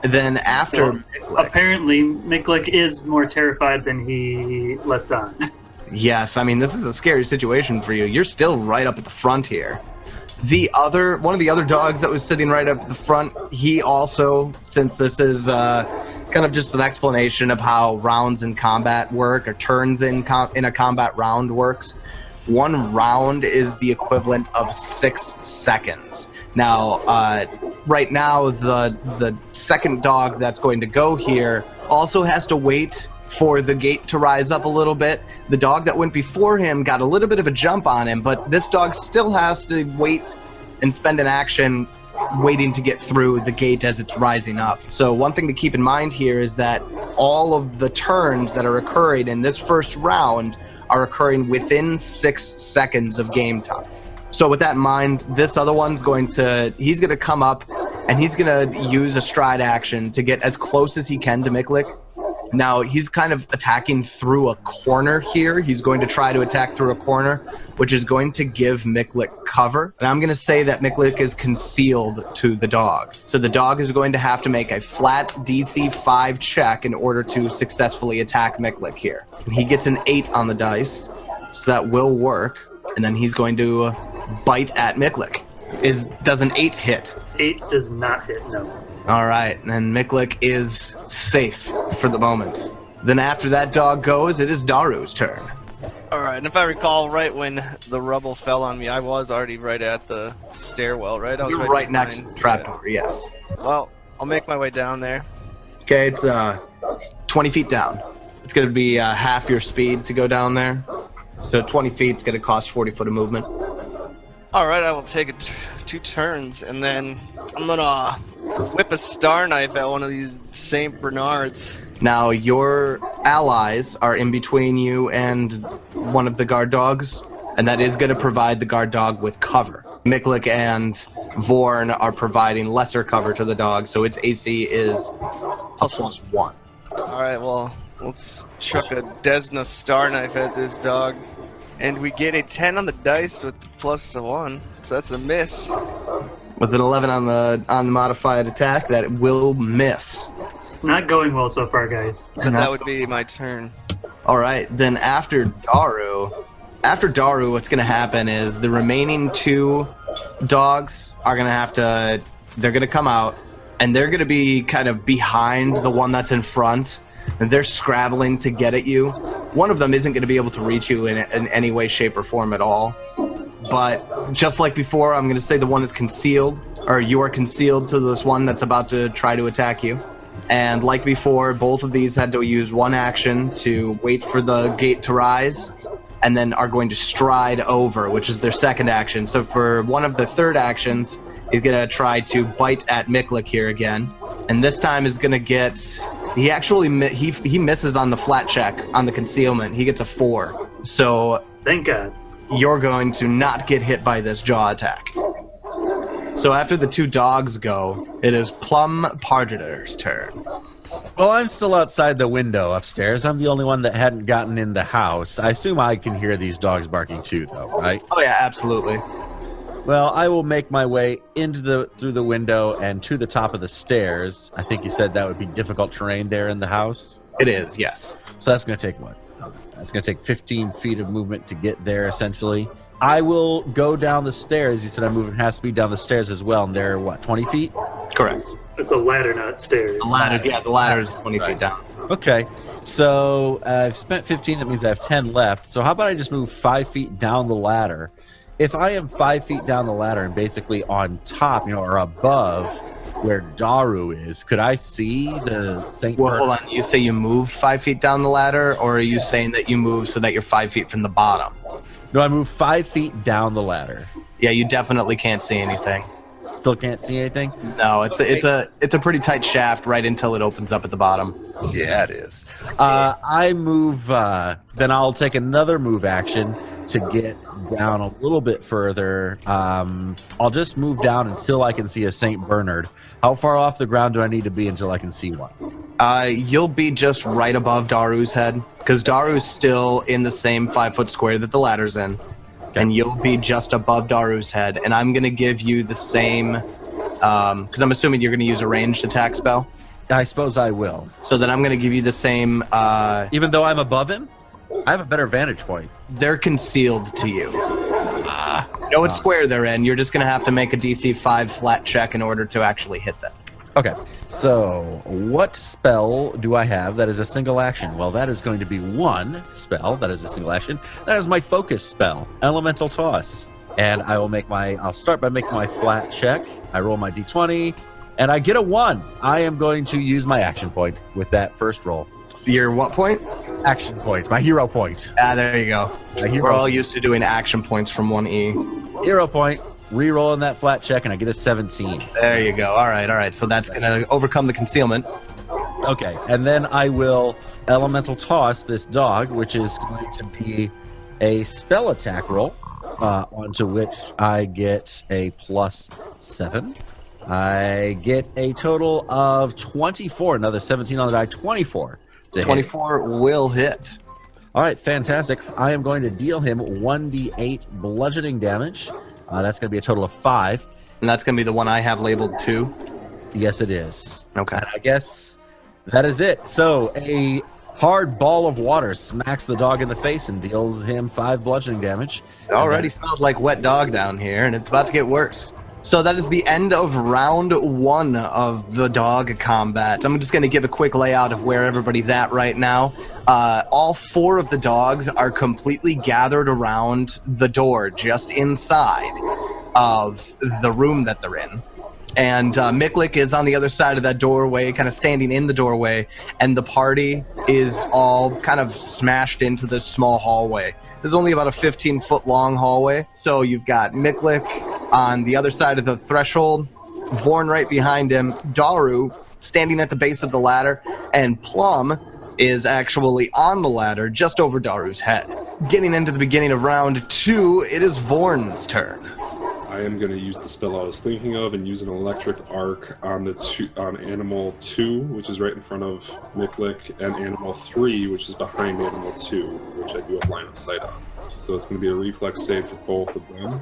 Then after Miklik, apparently Miklik is more terrified than he lets on. Yes, I mean, this is a scary situation for you. You're still right up at the front here. One of the other dogs that was sitting right up at the front, he also, since this is kind of just an explanation of how rounds in combat work, or turns in a combat round works, 1 round is the equivalent of 6 seconds. Now, right now, the second dog that's going to go here also has to wait for the gate to rise up a little bit. The dog that went before him got a little bit of a jump on him, but this dog still has to wait and spend an action waiting to get through the gate as it's rising up. So one thing to keep in mind here is that all of the turns that are occurring in this first round are occurring within 6 seconds of game time. So with that in mind, this other one's he's going to come up and he's going to use a stride action to get as close as he can to Miklik. Now, he's kind of attacking through a corner here. He's going to try to attack through a corner, which is going to give Miklik cover. And I'm going to say that Miklik is concealed to the dog. So the dog is going to have to make a flat DC 5 check in order to successfully attack Miklik here. And he gets an 8 on the dice, so that will work. And then he's going to bite at Miklik. Does an 8 hit? 8 does not hit, no. All right, and Miklik is safe for the moment. Then after that dog goes, it is Daru's turn. all right, and if I recall right, when the rubble fell on me, I was already right at the stairwell, right? I was You're right next to the trapdoor, yes. Well, I'll make my way down there. Okay, it's 20 feet down. It's going to be half your speed to go down there. So 20 feet is going to cost 40 foot of movement. All right, I will take it 2 turns, and then I'm gonna whip a star knife at one of these Saint Bernards. Now, your allies are in between you and one of the guard dogs, and that is going to provide the guard dog with cover. Miklik and Vorn are providing lesser cover to the dog, so its AC is a +1. All right, well, let's chuck a Desna star knife at this dog, and we get a 10 on the dice with the +1, so that's a miss. With an 11 on the modified attack, that will miss. It's not going well so far, guys. But that would be my turn. All right, then after Daru, what's going to happen is the remaining 2 dogs are going to have to, they're going to come out, and they're going to be kind of behind the one that's in front, and they're scrabbling to get at you. One of them isn't going to be able to reach you in any way, shape, or form at all. But just like before, I'm going to say the one is concealed, or you are concealed to this one that's about to try to attack you. And like before, both of these had to use 1 action to wait for the gate to rise, and then are going to stride over, which is their second action. So for one of the third actions, he's going to try to bite at Miklik here again. And this time is going to get... He actually he misses on the flat check on the concealment. He gets a 4. So Thank God. you're going to not get hit by this jaw attack. So after the 2 dogs go, it is Plum Parditor's turn. Well, I'm still outside the window upstairs. I'm the only one that hadn't gotten in the house. I assume I can hear these dogs barking too, though, right? Oh yeah, absolutely. Well, I will make my way through the window and to the top of the stairs. I think you said that would be difficult terrain there in the house. It is, yes. So that's going to take what? That's going to take 15 feet of movement to get there, essentially. I will go down the stairs. You said I'm moving half speed down the stairs as well, and they're, what, 20 feet? Correct. With the ladder, not stairs. The ladder is 20 feet down. Okay, so I've spent 15. That means I have 10 left. So how about I just move 5 feet down the ladder? If I am 5 feet down the ladder and basically on top, or above where Daru is, could I see the Saint Well, Bernard? hold on. You say you move 5 feet down the ladder, or are you saying that you move so that you're 5 feet from the bottom? No, I move 5 feet down the ladder. Yeah, you definitely can't see anything. Still can't see anything? No, it's a pretty tight shaft right until it opens up at the bottom. Yeah, it is. I move, then I'll take another move action to get down a little bit further. I'll just move down until I can see a St. Bernard. How far off the ground do I need to be until I can see one? You'll be just right above Daru's head, because Daru's still in the same 5 foot square that the ladder's in. And you'll be just above Daru's head, and I'm going to give you the same, because I'm assuming you're going to use a ranged attack spell. I suppose I will. So then I'm going to give you the same, Even though I'm above him? I have a better vantage point. they're concealed to you. You know what square they're in, you're just going to have to make a DC 5 flat check in order to actually hit them. Okay, so what spell do I have that is a single action? Well, that is going to be one spell that is a single action. That is my focus spell, Elemental Toss. And I'll start by making my flat check. I roll my d20, and I get a 1. I am going to use my action point with that first roll. Your what point? Action point, my hero point. There you go. My hero We're all used to doing action points from 1E. Hero point, re-rolling that flat check, and I get a 17. There you go. All right. So that's going to overcome the concealment. Okay, and then I will Elemental Toss this dog, which is going to be a spell attack roll, onto which I get a +7. I get a total of 24, another 17 on the die, 24. 24 will hit. All right, fantastic. I am going to deal him 1d8 bludgeoning damage. That's going to be a total of 5. And that's going to be the one I have labeled 2. Yes, it is. Okay. And I guess that is it. So a hard ball of water smacks the dog in the face and deals him 5 bludgeoning damage. It already smells like wet dog down here, and it's about to get worse. So that is the end of round 1 of the dog combat. I'm just going to give a quick layout of where everybody's at right now. All 4 of the dogs are completely gathered around the door just inside of the room that they're in. And Miklik is on the other side of that doorway, kind of standing in the doorway, and the party is all kind of smashed into this small hallway. There's only about a 15-foot long hallway, so you've got Miklik on the other side of the threshold, Vorn right behind him, Daru standing at the base of the ladder, and Plum is actually on the ladder just over Daru's head. Getting into the beginning of round 2, it is Vorn's turn. I am going to use the spell I was thinking of and use an electric arc on on animal 2, which is right in front of Miklik, and animal 3, which is behind animal 2, which I do have line of sight on. So it's going to be a reflex save for both of them.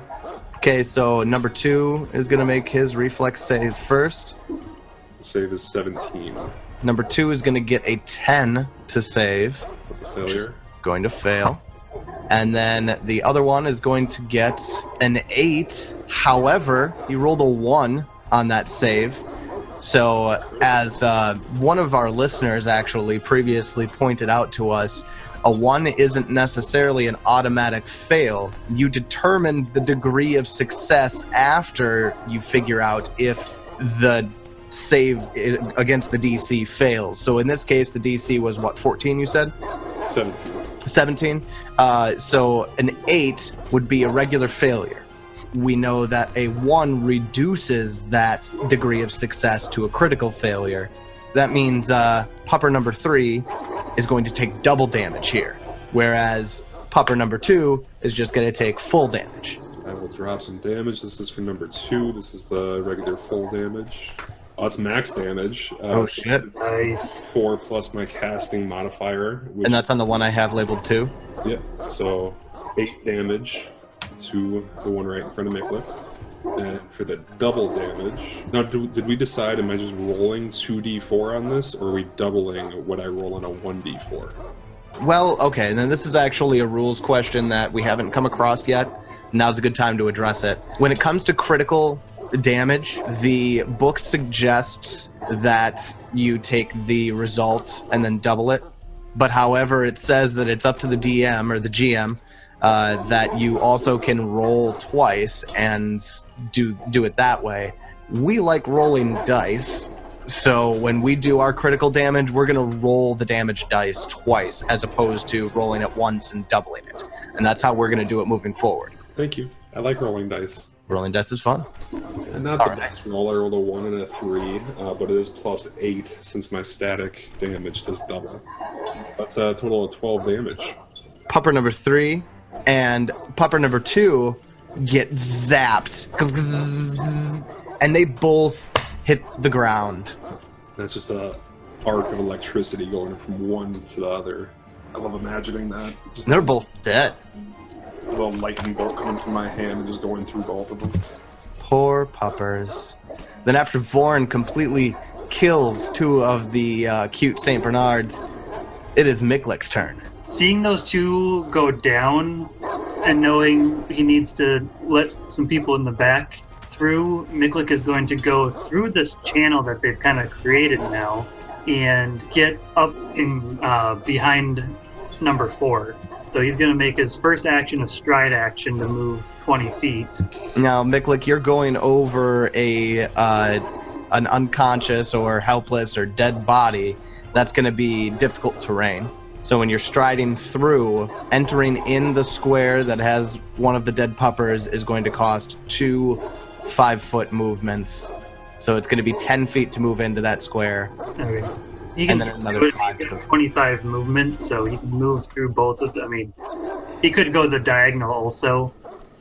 Okay, so number 2 is going to make his reflex save first. The save is 17. Number 2 is going to get a 10 to save. That's a failure. Going to fail. And then the other one is going to get an 8. However, he rolled a 1 on that save. So as one of our listeners actually previously pointed out to us, a 1 isn't necessarily an automatic fail. You determine the degree of success after you figure out if the save against the DC fails. So in this case, the DC was what, 14 you said? 17. So an 8 would be a regular failure. We know that a 1 reduces that degree of success to a critical failure. That means Pupper number 3 is going to take double damage here, whereas Pupper number 2 is just going to take full damage. I will drop some damage. This is for number 2. This is the regular full damage. Oh, it's max damage. Oh, shit. Nice. 4 plus my casting modifier. Which, And that's on the one I have labeled 2? yeah, so 8 damage to the one right in front of Miklik. And for the double damage... Now, did we decide, am I just rolling 2d4 on this, or are we doubling what I roll on a 1d4? Well, okay, and then this is actually a rules question that we haven't come across yet. Now's a good time to address it. When it comes to critical damage, the book suggests that you take the result and then double it. But however, it says that it's up to the DM or the GM that you also can roll twice and do it that way. We like rolling dice, so when we do our critical damage, we're going to roll the damage dice twice as opposed to rolling it once and doubling it. And that's how we're going to do it moving forward. Thank you. I like rolling dice. Rolling dice is fun. And not the best roll. I rolled a 1 and a 3, but it is plus 8 since my static damage does double. That's a total of 12 damage. Pupper number 3 and Pupper number 2 get zapped. And they both hit the ground. That's just a arc of electricity going from one to the other. I love imagining that. Just They're both dead. a little lightning bolt coming from my hand and just going through both of them. Poor puppers. Then after Vorn completely kills 2 of the cute St. Bernards, it is Miklik's turn. Seeing those 2 go down and knowing he needs to let some people in the back through, Miklik is going to go through this channel that they've kind of created now and get up in behind number 4. So he's going to make his first action a stride action to move 20 feet. Now, Miklik, you're going over an unconscious or helpless or dead body. That's going to be difficult terrain. So when you're striding through, entering in the square that has one of the dead puppers is going to cost 2 5-foot movements. So it's going to be 10 feet to move into that square. Okay. He can And then still another do it. 5 He's to got 25 movement, so he can move through both of them. I mean, he could go the diagonal also.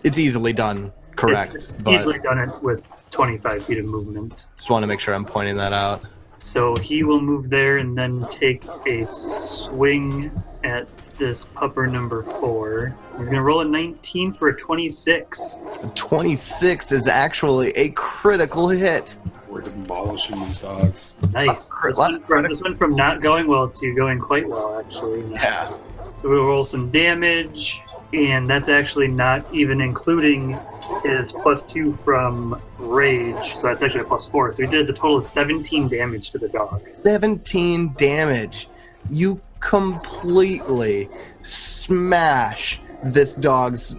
It's easily done, correct. It's But easily done it with 25 feet of movement. just want to make sure I'm pointing that out. So he will move there and then take a swing at this pupper number 4. He's going to roll a 19 for a 26. 26 is actually a critical hit. We're demolishing these dogs. Nice. This went from not going well to going quite well, actually. Yeah. So we'll roll some damage, and that's actually not even including his +2 from rage, so that's actually a +4. So he does a total of 17 damage to the dog. 17 damage. You completely smash this dog's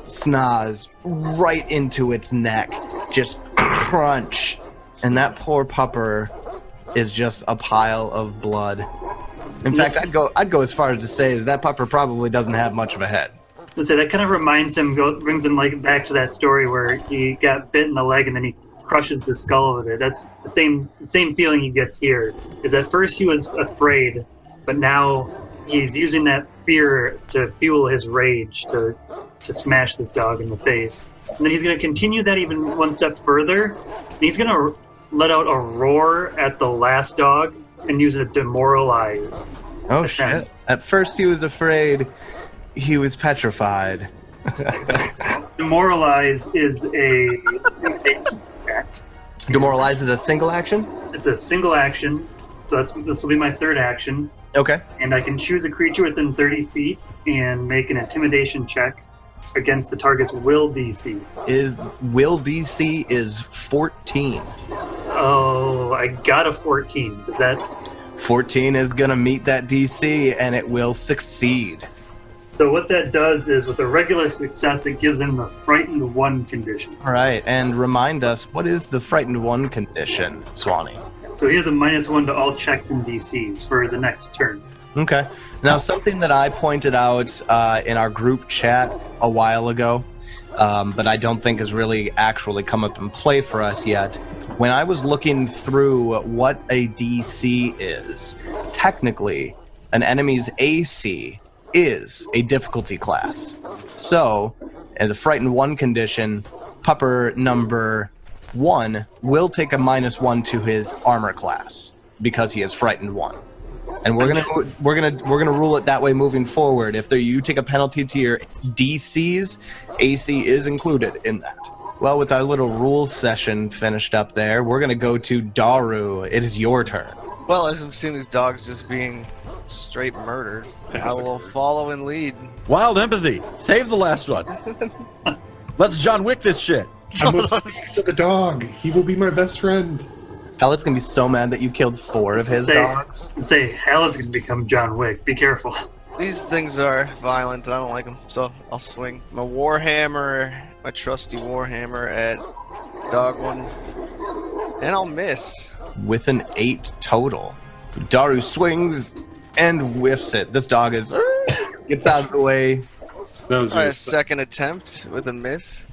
snaz right into its neck. Just crunch. And that poor pupper is just a pile of blood. In fact, I'd go as far as to say is that pupper probably doesn't have much of a head. Let's say that kind of reminds him, brings him like back to that story where he got bit in the leg and then he crushes the skull with it. That's the same feeling he gets here. Is at first he was afraid, but now he's using that fear to fuel his rage to smash this dog in the face. And then he's going to continue that even one step further. And he's going to let out a roar at the last dog and use a demoralize. Oh shit. At first he was afraid, he was petrified. Demoralize is a act. Demoralize is a single action? It's a single action, so this will be my third action. Okay. And I can choose a creature within 30 feet and make an intimidation check against the target's will DC. Will DC is 14. Oh, I got a 14. Is that... 14 is going to meet that DC, and it will succeed. So what that does is, with a regular success, it gives him the Frightened 1 condition. All right, and remind us, what is the Frightened 1 condition, Swanee? So he has a -1 to all checks and DCs for the next turn. Okay. Now, something that I pointed out in our group chat a while ago, but I don't think has really actually come up in play for us yet. When I was looking through what a DC is, technically, an enemy's AC is a difficulty class. So, in the Frightened 1 condition, Pupper number 1 will take a -1 to his armor class because he is Frightened 1. And we're gonna rule it that way moving forward. If you take a penalty to your DCs, AC is included in that. Well, with our little rules session finished up there, we're gonna go to Daru. It is your turn. Well, as I'm seeing these dogs just being straight murdered, I will follow and lead. Wild empathy. Save the last one. Let's John Wick this shit. I must speak to the dog. He will be my best friend. Hallett's gonna be so mad that you killed 4 of his dogs. Say, hell is going to become John Wick. Be careful. These things are violent, and I don't like them, so I'll swing my warhammer, my trusty warhammer at dog 1, and I'll miss. With an 8 total. So Daru swings and whiffs it. This dog is gets out of the way. That was All right, really a second attempt with a miss.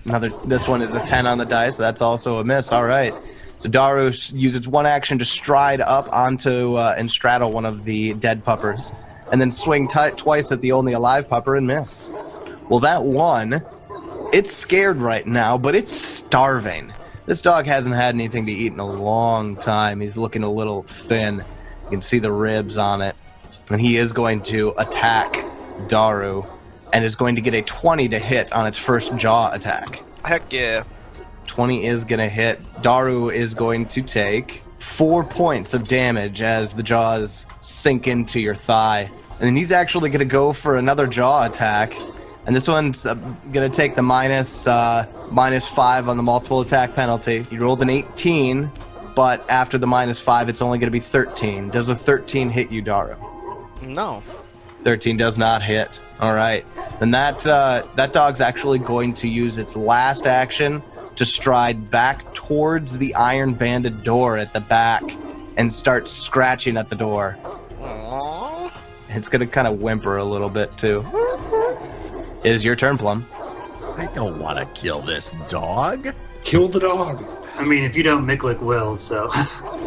This one is a 10 on the dice. So that's also a miss. All right. So Daru uses one action to stride up onto and straddle one of the dead puppers, and then swing twice at the only alive pupper and miss. Well, that one, it's scared right now, but it's starving. This dog hasn't had anything to eat in a long time. He's looking a little thin. You can see the ribs on it. And he is going to attack Daru, and is going to get a 20 to hit on its first jaw attack. Heck yeah. 20 is going to hit. Daru is going to take 4 points of damage as the jaws sink into your thigh. And then he's actually going to go for another jaw attack. And this one's going to take the -5 on the multiple attack penalty. You rolled an 18, but after the -5, it's only going to be 13. Does a 13 hit you, Daru? No. 13 does not hit. All right. Then that dog's actually going to use its last action to stride back towards the iron-banded door at the back and start scratching at the door. Aww. It's going to kind of whimper a little bit, too. It is your turn, Plum. I don't want to kill this dog. Kill the dog. I mean, if you don't, Miklik will, so...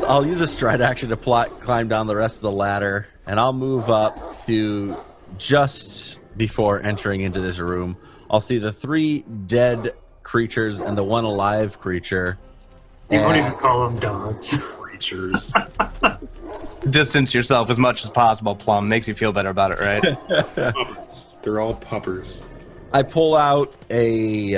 I'll use a stride action to climb down the rest of the ladder, and I'll move up to just before entering into this room. I'll see the 3 dead creatures and the 1 alive creature. You won't even call them dogs. Creatures. Distance yourself as much as possible, Plum. Makes you feel better about it, right? Puppers. They're all puppers. I pull out a...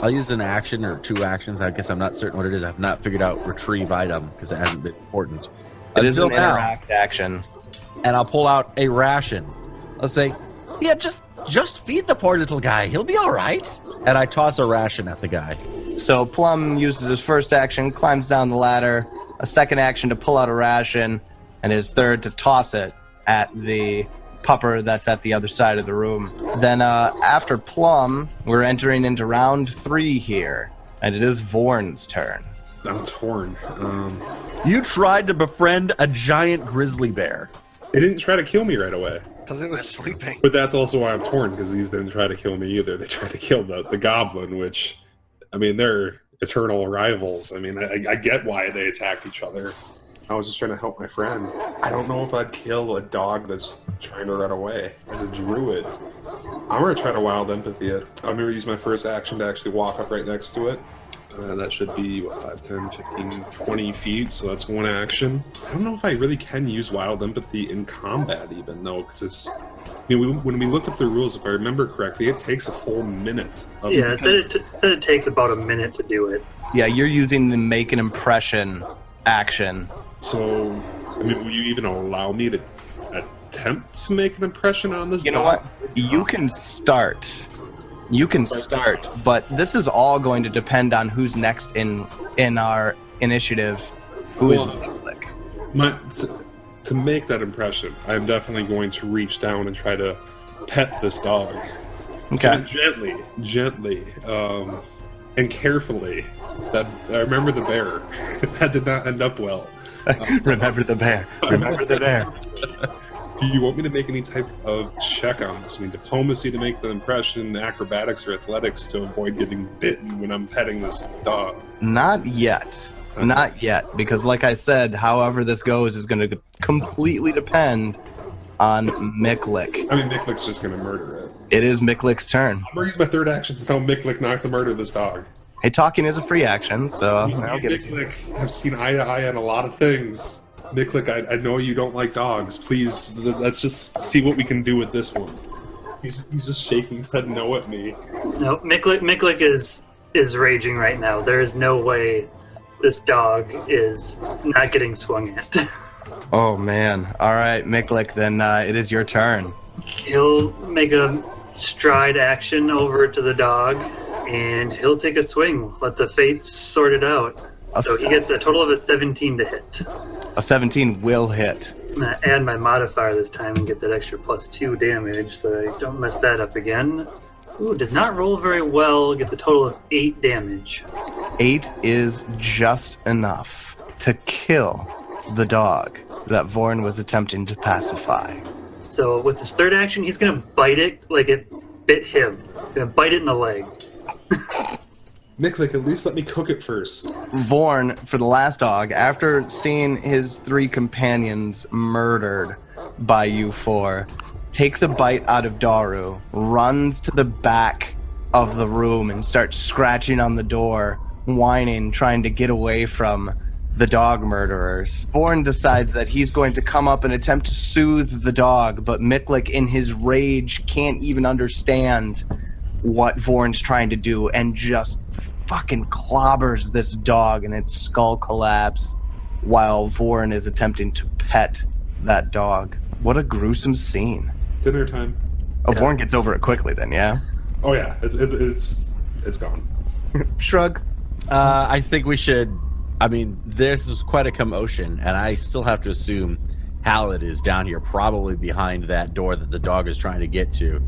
I'll use an action or 2 actions. I guess I'm not certain what it is. I've not figured out retrieve item because it hasn't been important. It is an Until now. interact action. And I'll pull out a ration. I'll say, yeah, just feed the poor little guy. He'll be all right. And I toss a ration at the guy. So Plum uses his first action, climbs down the ladder, a second action to pull out a ration, and his third to toss it at the pupper that's at the other side of the room. Then after Plum, we're entering into round 3 here, and it is Vorn's turn. I'm torn. You tried to befriend a giant grizzly bear. It didn't try to kill me right away. Because it was sleeping. But that's also why I'm torn, because these didn't try to kill me either. They tried to kill the goblin, which, I mean, they're eternal rivals. I mean, I get why they attacked each other. I was just trying to help my friend. I don't know if I'd kill a dog that's just trying to run away as a druid. I'm going to try to wild empathy it. I'm going to use my first action to actually walk up right next to it. That should be, what, 5, 10, 15, 20 feet, so that's one action. I don't know if I really can use wild empathy in combat even, though, because it's... when we looked up the rules, if I remember correctly, it takes a full minute. Yeah, it said it takes about a minute to do it. Yeah, you're using the make an impression action. So, I mean, will you even allow me to attempt to make an impression on this You know dog? what? You can start. You can start, but this is all going to depend on who's next in our initiative. Who is To make that impression, I'm definitely going to reach down and try to pet this dog. Okay. Gently, and carefully. That I remember the bear. That did not end up well. Remember the bear. Remember the bear. Do you want me to make any type of check on this? I mean, diplomacy to make the impression, acrobatics or athletics to avoid getting bitten when I'm petting this dog? Not yet. Not yet, because like I said, however this goes is going to completely depend on Miklik. I mean, Miklik's just going to murder it. It is Miklik's turn. I'm going to use my third action to tell Miklik not to murder this dog. Hey, talking is a free action, so I'll give it to you. Miklik, I've seen eye to eye on a lot of things. Miklik, I know you don't like dogs. Please, let's just see what we can do with this one. He's just shaking his head no at me. No, Miklik is raging right now. There is no way this dog is not getting swung at. Oh, man. All right, Miklik, then it is your turn. He'll make a stride action over to the dog, and he'll take a swing. Let the fates sort it out. So he gets a total of a 17 to hit. A 17 will hit. I'm going to add my modifier this time and get that extra +2 damage so I don't mess that up again. Ooh, does not roll very well. Gets a total of 8 damage. 8 is just enough to kill the dog that Vorn was attempting to pacify. So with his third action, he's going to bite it like it bit him. He's going to bite it in the leg. Miklik, at least let me cook it first. Vorn, for the last dog, after seeing his 3 companions murdered by you 4, takes a bite out of Daru, runs to the back of the room and starts scratching on the door, whining, trying to get away from the dog murderers. Vorn decides that he's going to come up and attempt to soothe the dog, but Miklik, in his rage, can't even understand what Vorn's trying to do and just fucking clobbers this dog and its skull collapse while Vorn is attempting to pet that dog. What a gruesome scene. Dinner time. Oh, Vorn gets over it quickly then, yeah? Oh yeah, it's gone. Shrug. I think we should... I mean, this was quite a commotion, and I still have to assume Hallett is down here, probably behind that door that the dog is trying to get to.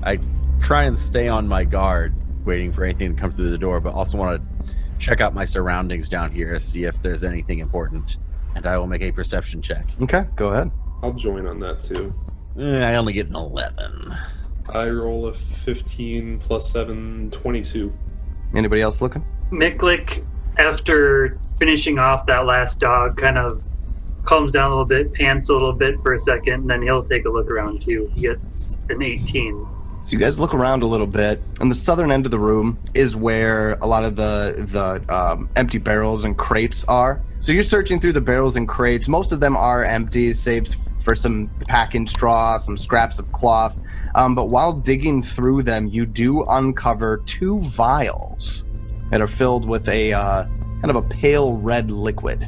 I try and stay on my guard, waiting for anything to come through the door, but also want to check out my surroundings down here, see if there's anything important, and I will make a perception check. Okay, go ahead. I'll join on that too. I only get an 11. I roll a 15 plus 7, 22. Anybody else looking? Miklik, after finishing off that last dog, kind of calms down a little bit, pants a little bit for a second, and then he'll take a look around too. He gets an 18. So you guys look around a little bit, and the southern end of the room is where a lot of the empty barrels and crates are. So you're searching through the barrels and crates. Most of them are empty, save for some packing straw, some scraps of cloth. But while digging through them, you do uncover 2 vials that are filled with a kind of a pale red liquid.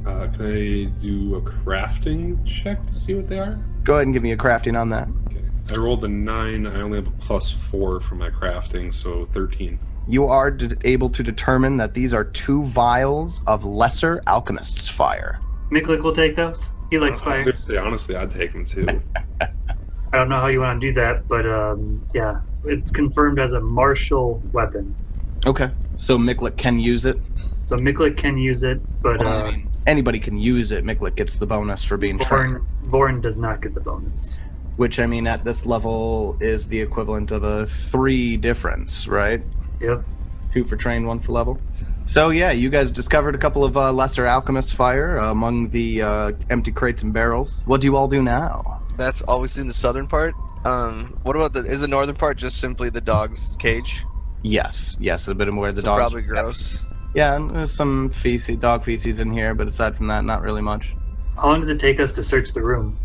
Can I do a crafting check to see what they are? Go ahead and give me a crafting on that. Okay. I rolled a 9. I only have a +4 for my crafting, so 13. You are able to determine that these are 2 vials of lesser alchemist's fire. Miklik will take those. He likes I fire. was gonna say, honestly, I'd take them too. I don't know how you want to do that, but yeah, it's confirmed as a martial weapon. Okay, so Miklik can use it. So So Miklik can use it, but Well, I mean, anybody can use it. Miklik gets the bonus for being trained. Vorn does not get the bonus. Which, I mean, at this level is the equivalent of a 3 difference, right? Yep. 2 for trained, 1 for level. So yeah, you guys discovered a couple of lesser alchemist fire among the empty crates and barrels. What do you all do now? That's always in the southern part. What about is the northern part just simply the dog's cage? Yes, a bit of where the So dogs... probably gross. Yeah, and there's some dog feces in here, but aside from that, not really much. How long does it take us to search the room?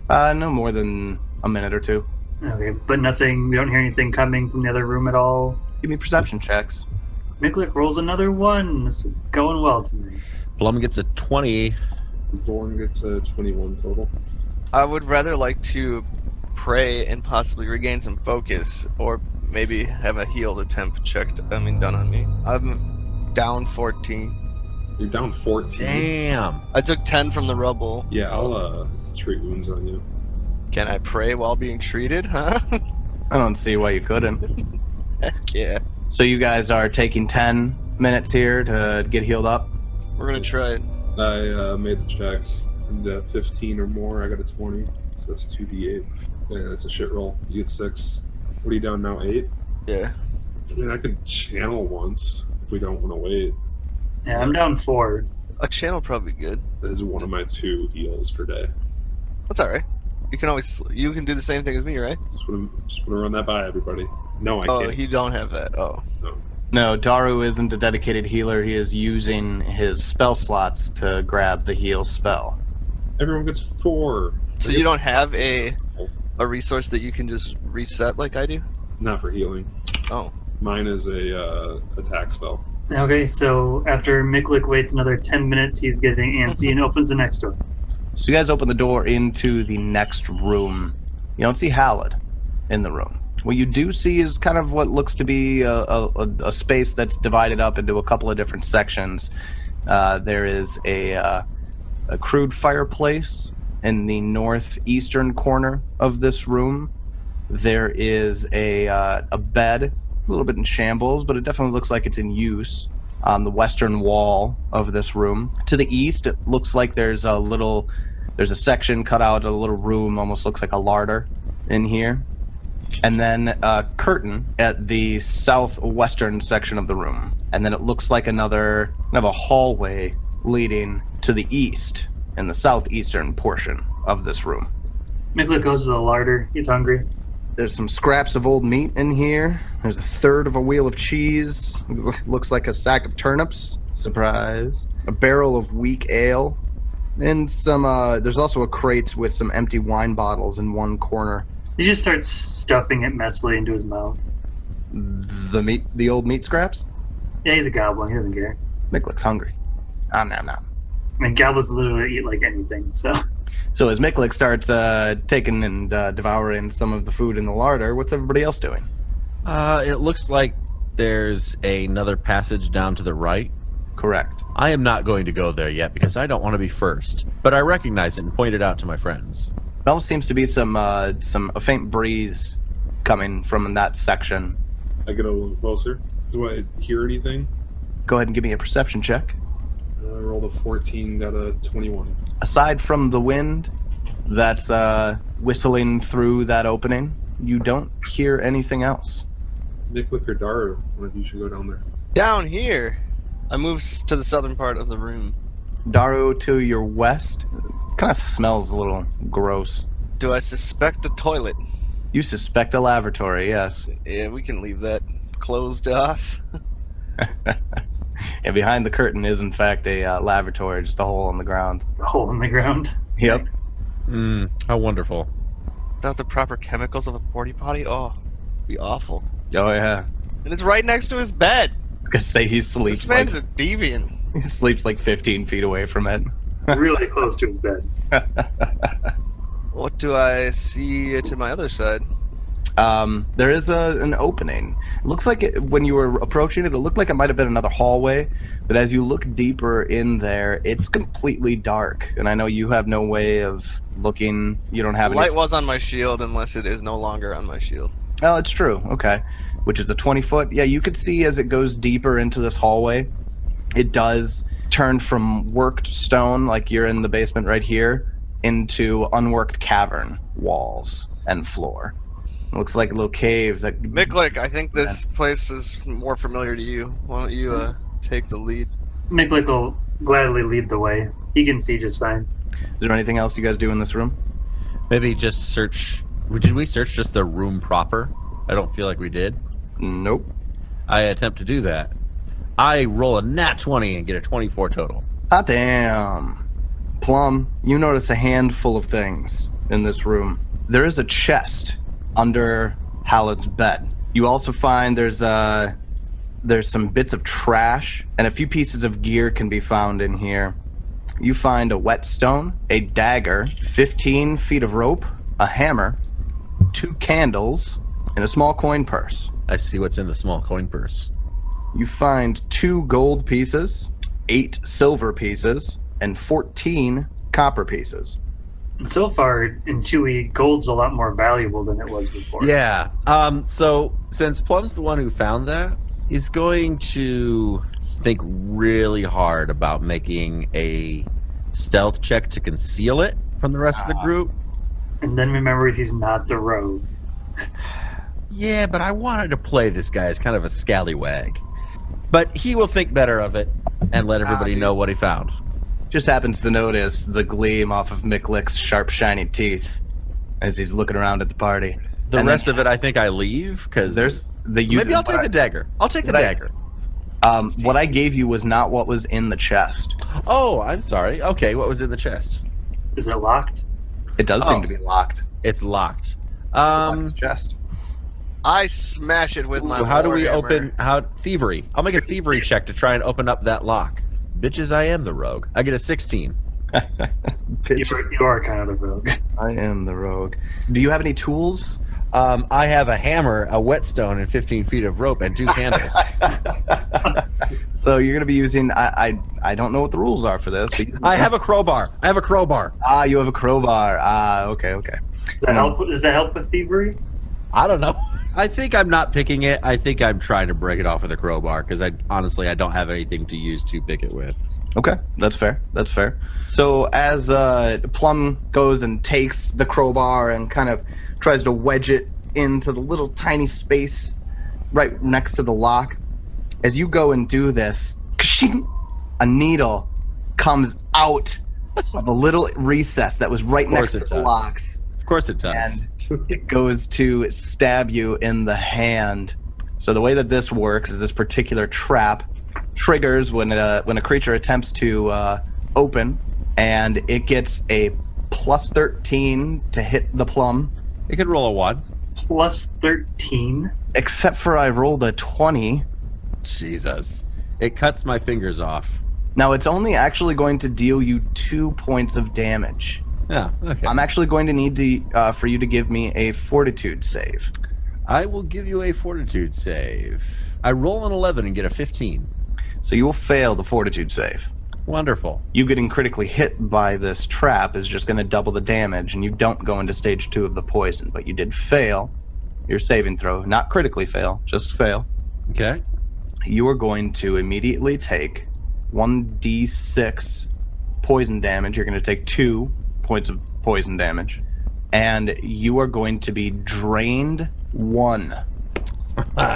No more than a minute or 2. Okay, but nothing. We don't hear anything coming from the other room at all. Give me perception checks. Miklik rolls another 1. This is going well tonight. Plum gets a 20. Born gets a 21 total. I would rather like to pray and possibly regain some focus, or maybe have a healed attempt done on me. I'm down 14. You're down 14. Damn. I took 10 from the rubble. Yeah, I'll treat wounds on you. Can I pray while being treated, huh? I don't see why you couldn't. Heck yeah. So you guys are taking 10 minutes here to get healed up? We're gonna try it. I made the check. And 15 or more, I got a 20. So that's 2d8. Yeah, that's a shit roll. You get 6. What are you down now, 8? Yeah. I mean, I could channel once if we don't want to wait. Yeah, I'm down 4. A channel probably good. That is one of my 2 heals per day. That's alright. You can do the same thing as me, right? Just want to run that by everybody. No, I Oh, can't. you don't have that. Oh. No, Daru isn't a dedicated healer. He is using his spell slots to grab the heal spell. Everyone gets 4. So you don't have a resource that you can just reset like I do? Not for healing. Oh. Mine is a attack spell. Okay, so after Miklik waits another 10 minutes, he's getting antsy and opens the next door. So you guys open the door into the next room. You don't see Halid in the room. What you do see is kind of what looks to be a space that's divided up into a couple of different sections. There is a crude fireplace in the northeastern corner of this room. There is a bed, a little bit in shambles, but it definitely looks like it's in use on the western wall of this room. To the east, it looks like there's a section cut out, a little room, almost looks like a larder in here. And then a curtain at the southwestern section of the room. And then it looks like another kind of a hallway leading to the east in the southeastern portion of this room. Miklik goes to the larder. He's hungry. There's some scraps of old meat in here. There's a third of a wheel of cheese. Looks like a sack of turnips. Surprise. A barrel of weak ale. And some, there's also a crate with some empty wine bottles in one corner. He just starts stuffing it messily into his mouth. The old meat scraps? Yeah, he's a goblin. He doesn't care. Mick looks hungry. Nom. I mean, goblins literally eat like anything, so... So as Miklik starts taking and devouring some of the food in the larder, what's everybody else doing? It looks like there's another passage down to the right. Correct. I am not going to go there yet because I don't want to be first. But I recognize it and point it out to my friends. There almost seems to be a faint breeze coming from that section. I get a little closer. Do I hear anything? Go ahead and give me a perception check. I rolled a 14, got a 21. Aside from the wind that's whistling through that opening, you don't hear anything else. Miklik or Daru, one of you should go down there. Down here! I move to the southern part of the room. Daru, to your west, kind of smells a little gross. Do I suspect a toilet? You suspect a lavatory, yes. Yeah, we can leave that closed off. And behind the curtain is, in fact, a lavatory, just a hole in the ground. A hole in the ground. Yep. How wonderful. Without the proper chemicals of a porta potty? Oh, it'd be awful. Oh, yeah. And it's right next to his bed. I was going to say he sleeps This man's a deviant. he sleeps like 15 feet away from it. Really close to his bed. What do I see to my other side? There is an opening. It looks like when you were approaching it, it looked like it might have been another hallway, but as you look deeper in there, it's completely dark. And I know you have no way of looking. You don't have The any... light was on my shield unless it is no longer on my shield. Oh, it's true. Okay. Which is a 20-foot. Yeah, you could see as it goes deeper into this hallway, it does turn from worked stone, like you're in the basement right here, into unworked cavern walls and floor. It looks like a little cave that... Miklik, I think this place is more familiar to you. Why don't you take the lead? Miklik will gladly lead the way. He can see just fine. Is there anything else you guys do in this room? Maybe just search... Did we search just the room proper? I don't feel like we did. Nope. I attempt to do that. I roll a nat 20 and get a 24 total. Ah, damn. Plum, you notice a handful of things in this room. There is a chest under Hallard's bed. You also find there's some bits of trash, and a few pieces of gear can be found in here. You find a whetstone, a dagger, 15 feet of rope, a hammer, 2 candles, and a small coin purse. I see what's in the small coin purse. You find 2 gold pieces, 8 silver pieces, and 14 copper pieces. And so far in Chewy, gold's a lot more valuable than it was before. Yeah. So since Plum's the one who found that, he's going to think really hard about making a stealth check to conceal it from the rest of the group. And then remembers he's not the rogue. Yeah, but I wanted to play this guy as kind of a scallywag. But he will think better of it and let everybody know what he found. Just happens to notice the gleam off of Miklik's sharp, shiny teeth as he's looking around at the party. The rest of it, I think I leave, because there's the... Maybe I'll take the dagger. I'll take the dagger. What I gave you was not what was in the chest. Oh, I'm sorry. Okay, what was in the chest? Is it locked? It does seem to be locked. It's locked. Locked chest. I smash it with my How do we warhammer. open... Thievery. I'll make a thievery check to try and open up that lock. Bitches, I am the rogue. I get a 16. You are kind of the rogue. I am the rogue. Do you have any tools? I have a hammer, a whetstone, and 15 feet of rope, and 2 candles. So you're going to be using... I don't know what the rules are for this. I have a crowbar. You have a crowbar. Okay. Does that help with thievery? I don't know. I think I'm not picking it. I think I'm trying to break it off with a crowbar, because I don't have anything to use to pick it with. Okay, that's fair. So as Plum goes and takes the crowbar and kind of tries to wedge it into the little tiny space right next to the lock, as you go and do this, a needle comes out of a little recess that was right next to the locks. Of course it does. And it goes to stab you in the hand. So the way that this works is this particular trap triggers when a creature attempts to open, and it gets a plus 13 to hit the Plum. It could roll a 1. Plus 13? Except for I rolled a 20. Jesus. It cuts my fingers off. Now it's only actually going to deal you 2 points of damage. Yeah, okay. I'm actually going to need for you to give me a fortitude save. I will give you a fortitude save. I roll an 11 and get a 15. So you will fail the fortitude save. Wonderful. You getting critically hit by this trap is just going to double the damage, and you don't go into stage 2 of the poison, but you did fail your saving throw. Not critically fail, just fail. Okay. You are going to immediately take 1d6 poison damage. You're going to take 2 points of poison damage, and you are going to be drained 1.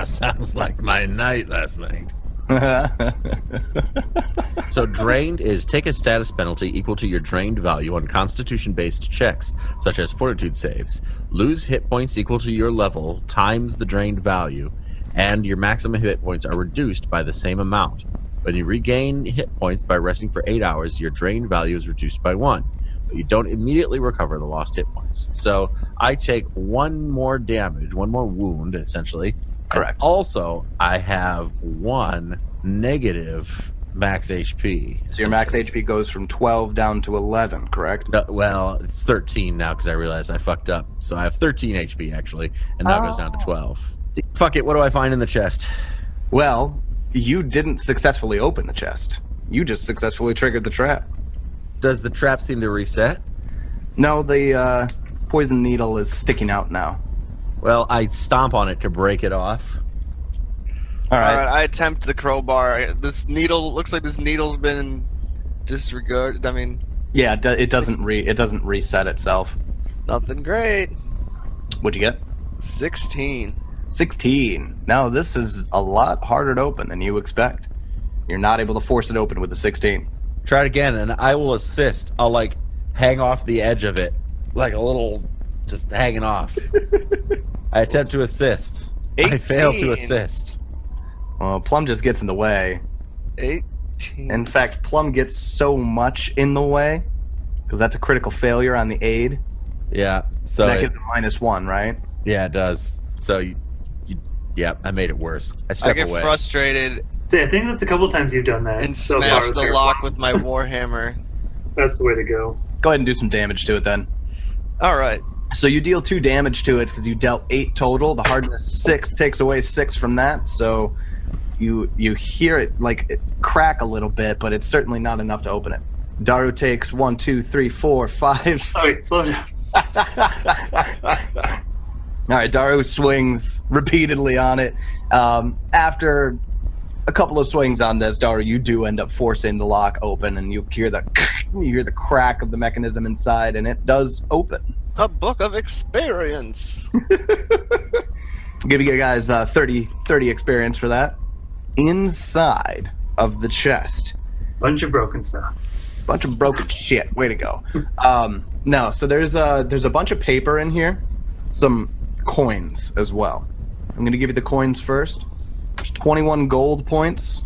Sounds like my night last night. So drained is take a status penalty equal to your drained value on constitution-based checks, such as fortitude saves. Lose hit points equal to your level times the drained value, and your maximum hit points are reduced by the same amount. When you regain hit points by resting for 8 hours, your drained value is reduced by 1. But you don't immediately recover the lost hit points. So I take 1 more damage, 1 more wound, essentially. Correct. And also, I have 1 negative max HP. So your max HP goes from 12 down to 11, correct? No, well, it's 13 now because I realized I fucked up. So I have 13 HP, actually, and now it goes down to 12. Fuck it, what do I find in the chest? Well, you didn't successfully open the chest. You just successfully triggered the trap. Does the trap seem to reset? No, the poison needle is sticking out now. Well, I stomp on it to break it off. All right. Alright, I attempt the crowbar. This needle looks like this needle's been disregarded. I mean, Yeah, it doesn't reset itself. nothing great. What'd you get? 16. 16. Now this is a lot harder to open than you expect. You're not able to force it open with the 16. Try it again, and I will assist. I'll like hang off the edge of it, like a little, just hanging off. I attempt to assist. I fail to 18. assist. Well, Plum just gets in the way. 18. In fact, Plum gets so much in the way because that's a critical failure on the aid. Yeah. So That gives it -1, right? yeah, it does. So yeah, I made it worse. I I step get away. frustrated See, I think that's a couple times you've done that. and so smash far. the lock with my warhammer. That's the way to go. Go ahead and do some damage to it then. Alright. So you deal 2 damage to it because you dealt 8 total. The hardness 6 takes away 6 from that. So you hear it like it crack a little bit, but it's certainly not enough to open it. Daru takes 1, 2, 3, 4, 5. Oh, wait, slow down. All right, Daru swings repeatedly on it. After a couple of swings on this, Daru, you do end up forcing the lock open, and you hear the crack of the mechanism inside, and it does open. A book of experience. Give you guys 30 experience for that. Inside of the chest, Bunch of broken stuff. bunch of broken shit. Way to go. No, so there's a bunch of paper in here, some coins as well. I'm gonna give you the coins first. There's 21 gold points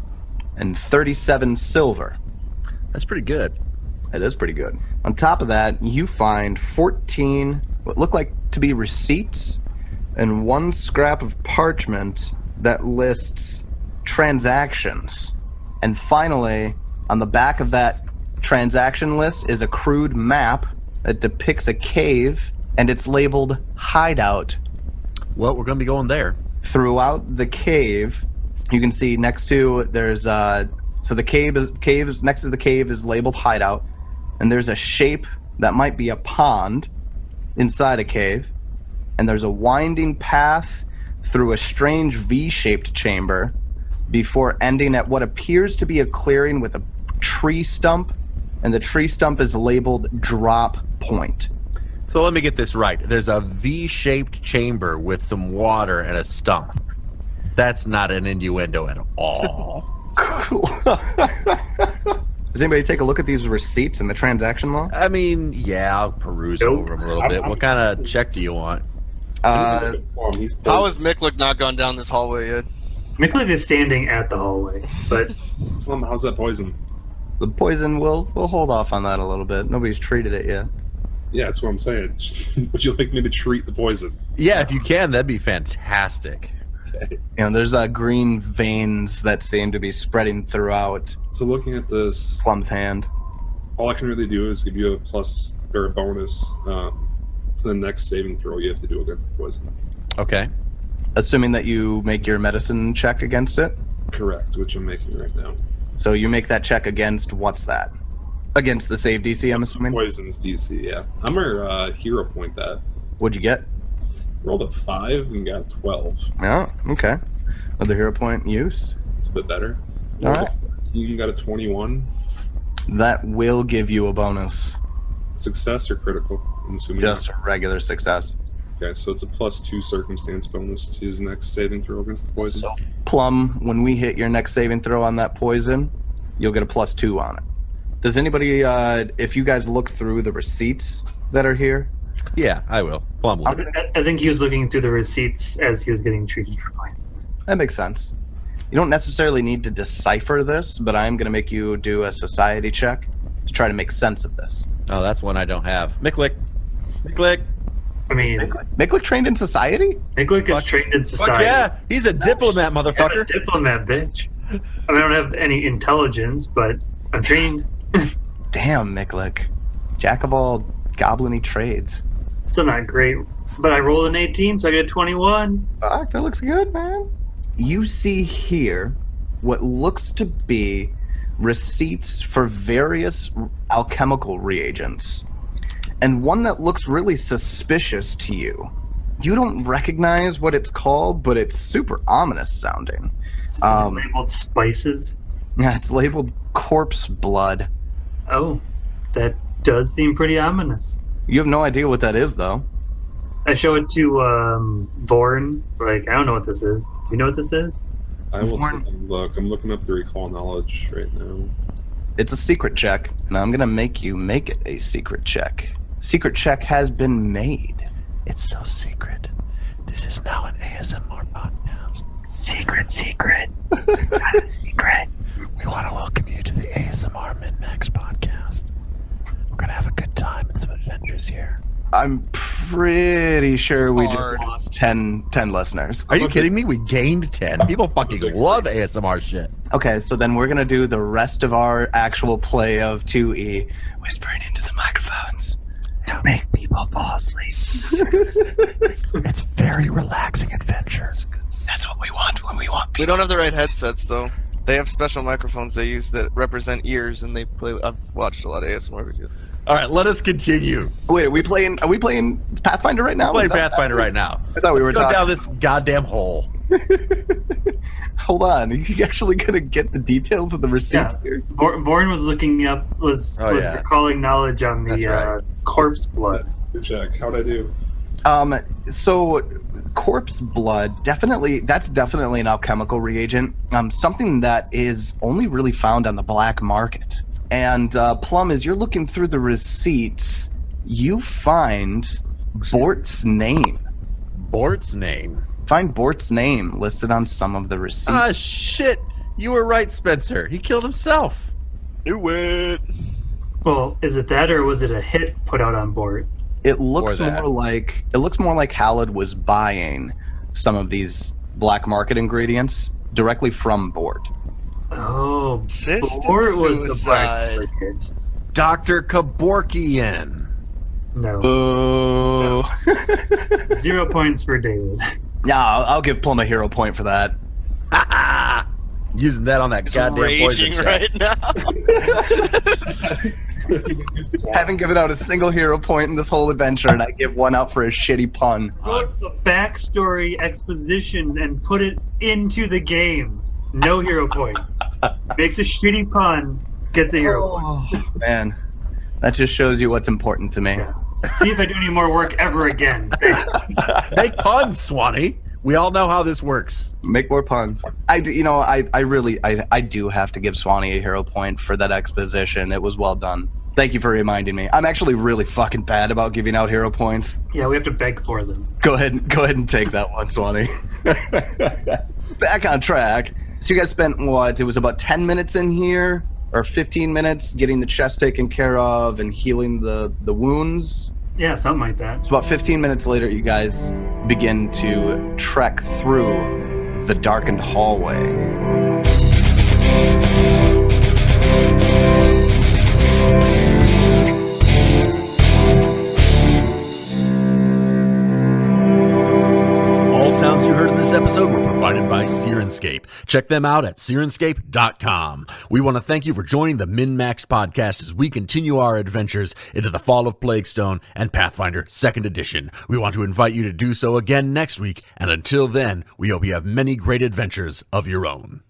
and 37 silver. That's pretty good. That is pretty good. On top of that, you find 14 what look like to be receipts and 1 scrap of parchment that lists transactions. And finally, on the back of that transaction list is a crude map that depicts a cave, and it's labeled hideout. Well, we're gonna be going there. Throughout the cave, you can see next to there's so the cave is next to the cave is labeled hideout, and there's a shape that might be a pond inside a cave, and there's a winding path through a strange V-shaped chamber before ending at what appears to be a clearing with a tree stump, and the tree stump is labeled drop point. So let me get this right. There's a V-shaped chamber with some water and a stump. That's not an innuendo at all. Does anybody take a look at these receipts in the transaction log? I mean, yeah, I'll peruse Nope. over them a little bit. What kind of check do you want? He's How has Miklik not gone down this hallway yet? Miklik is standing at the hallway, but Plum, how's that poison? The poison, we'll hold off on that a little bit. Nobody's treated it yet. Yeah, that's what I'm saying. Would you like me to treat the poison? Yeah, if you can, that'd be fantastic. Okay. And there's green veins that seem to be spreading throughout So looking at this, Plum's hand. all I can really do is give you a plus or a bonus to the next saving throw you have to do against the poison. Okay. Assuming that you make your medicine check against it. Correct, which I'm making right now. So you make that check against what's that? Against the save DC, I'm assuming? Poison's DC, yeah. I'm gonna hero point that. What'd you get? Rolled a 5 and got 12. Oh, okay. Another hero point use. It's a bit better. All right. You got a 21. That will give you a bonus. Success or critical? I'm assuming. Just a regular success. Okay, so it's a +2 circumstance bonus to his next saving throw against the poison. So, Plum, when we hit your next saving throw on that poison, you'll get a +2 on it. Does anybody, if you guys look through the receipts that are here, Yeah, I will. Plum will. I think he was looking through the receipts as he was getting treated for poison. that makes sense. You don't necessarily need to decipher this, but I'm going to make you do a society check to try to make sense of this. Oh, that's one I don't have. Miklik. Miklik. I mean, Miklik trained in society? Miklik is Fuck- trained in Fuck society. yeah, he's a diplomat, I'm a motherfucker. diplomat, bitch. I mean, I don't have any intelligence, but I'm trained. Damn, Miklik. Jack of all goblin-y trades. So not great. But I rolled an 18, so I get a 21. Fuck, that looks good, man. You see here what looks to be receipts for various alchemical reagents, and one that looks really suspicious to you. You don't recognize what it's called, but it's super ominous sounding. Is it labeled spices? Yeah, it's labeled corpse blood. Oh, that does seem pretty ominous. You have no idea what that is, though. I show it to Vorn. Like, I don't know what this is. You know what this is? I will take a look. I'm looking up the recall knowledge right now. It's a secret check, and I'm gonna make you make it a secret check. Secret check has been made. It's so secret. This is now an ASMR podcast. Secret. Secret. We want to welcome you to the ASMR MNmaxed podcast. We're going to have a good time and some adventures here. I'm pretty sure we just Hard. lost 10 listeners. Are you kidding me? We gained 10. People fucking love ASMR shit. Okay, so then we're gonna do the rest of our actual play of 2E, whispering into the microphones to make people fall asleep. It's very relaxing adventure. That's what we want when we want We people. don't have the right headsets though. They have special microphones they use that represent ears, and they play. I've watched a lot of ASMR videos. All right, let us continue. Wait, are we playing Pathfinder right now? Play Is that- Pathfinder right now. I thought we were Let's go talking. down this goddamn hole. Hold on, are you actually gonna get the details of the receipts Yeah. here? Vorn was looking up, was yeah. recalling knowledge on That's the right. corpse blood. Good check. How'd I do? So corpse blood, that's definitely an alchemical reagent. Something that is only really found on the black market. And Plum, as you're looking through the receipts, you find Bort's name. Bort's name. Find Bort's name listed on some of the receipts. Ah, shit. You were right, Spencer. He killed himself. Do it. Well, is it that, or was it a hit put out on board? It looks Or that. more like Halid was buying some of these black market ingredients directly from Bort. Oh, Assisted Bort was the suicide. black hit. Dr. Kaborkian. No. Oh. 0 points for David. Yeah, I'll give Plum a hero point for that. Using that on that He's goddamn poison raging check. right now. Haven't given out a single hero point in this whole adventure, and I give one out for a shitty pun. Wrote a backstory exposition and put it into the game. No hero point. Makes a shitty pun, gets a hero point. Oh, man. That just shows you what's important to me. See if I do any more work ever again. Make puns, Swanee. We all know how this works. Make more puns. I do have to give Swanee a hero point for that exposition. It was well done. Thank you for reminding me. I'm actually really fucking bad about giving out hero points. Yeah, we have to beg for them. Go ahead and take that one, Swanee. Back on track. So you guys spent what? It was about 10 minutes in here, or 15 minutes getting the chest taken care of and healing the wounds. Yeah, something like that. So about 15 minutes later, you guys begin to trek through the darkened hallway. All sounds you heard in this episode were provided by Sirenscape. Check them out at Sirenscape.com. We want to thank you for joining the MNmaxed podcast as we continue our adventures into the Fall of Plaguestone and Pathfinder Second Edition. We want to invite you to do so again next week, and until then, we hope you have many great adventures of your own.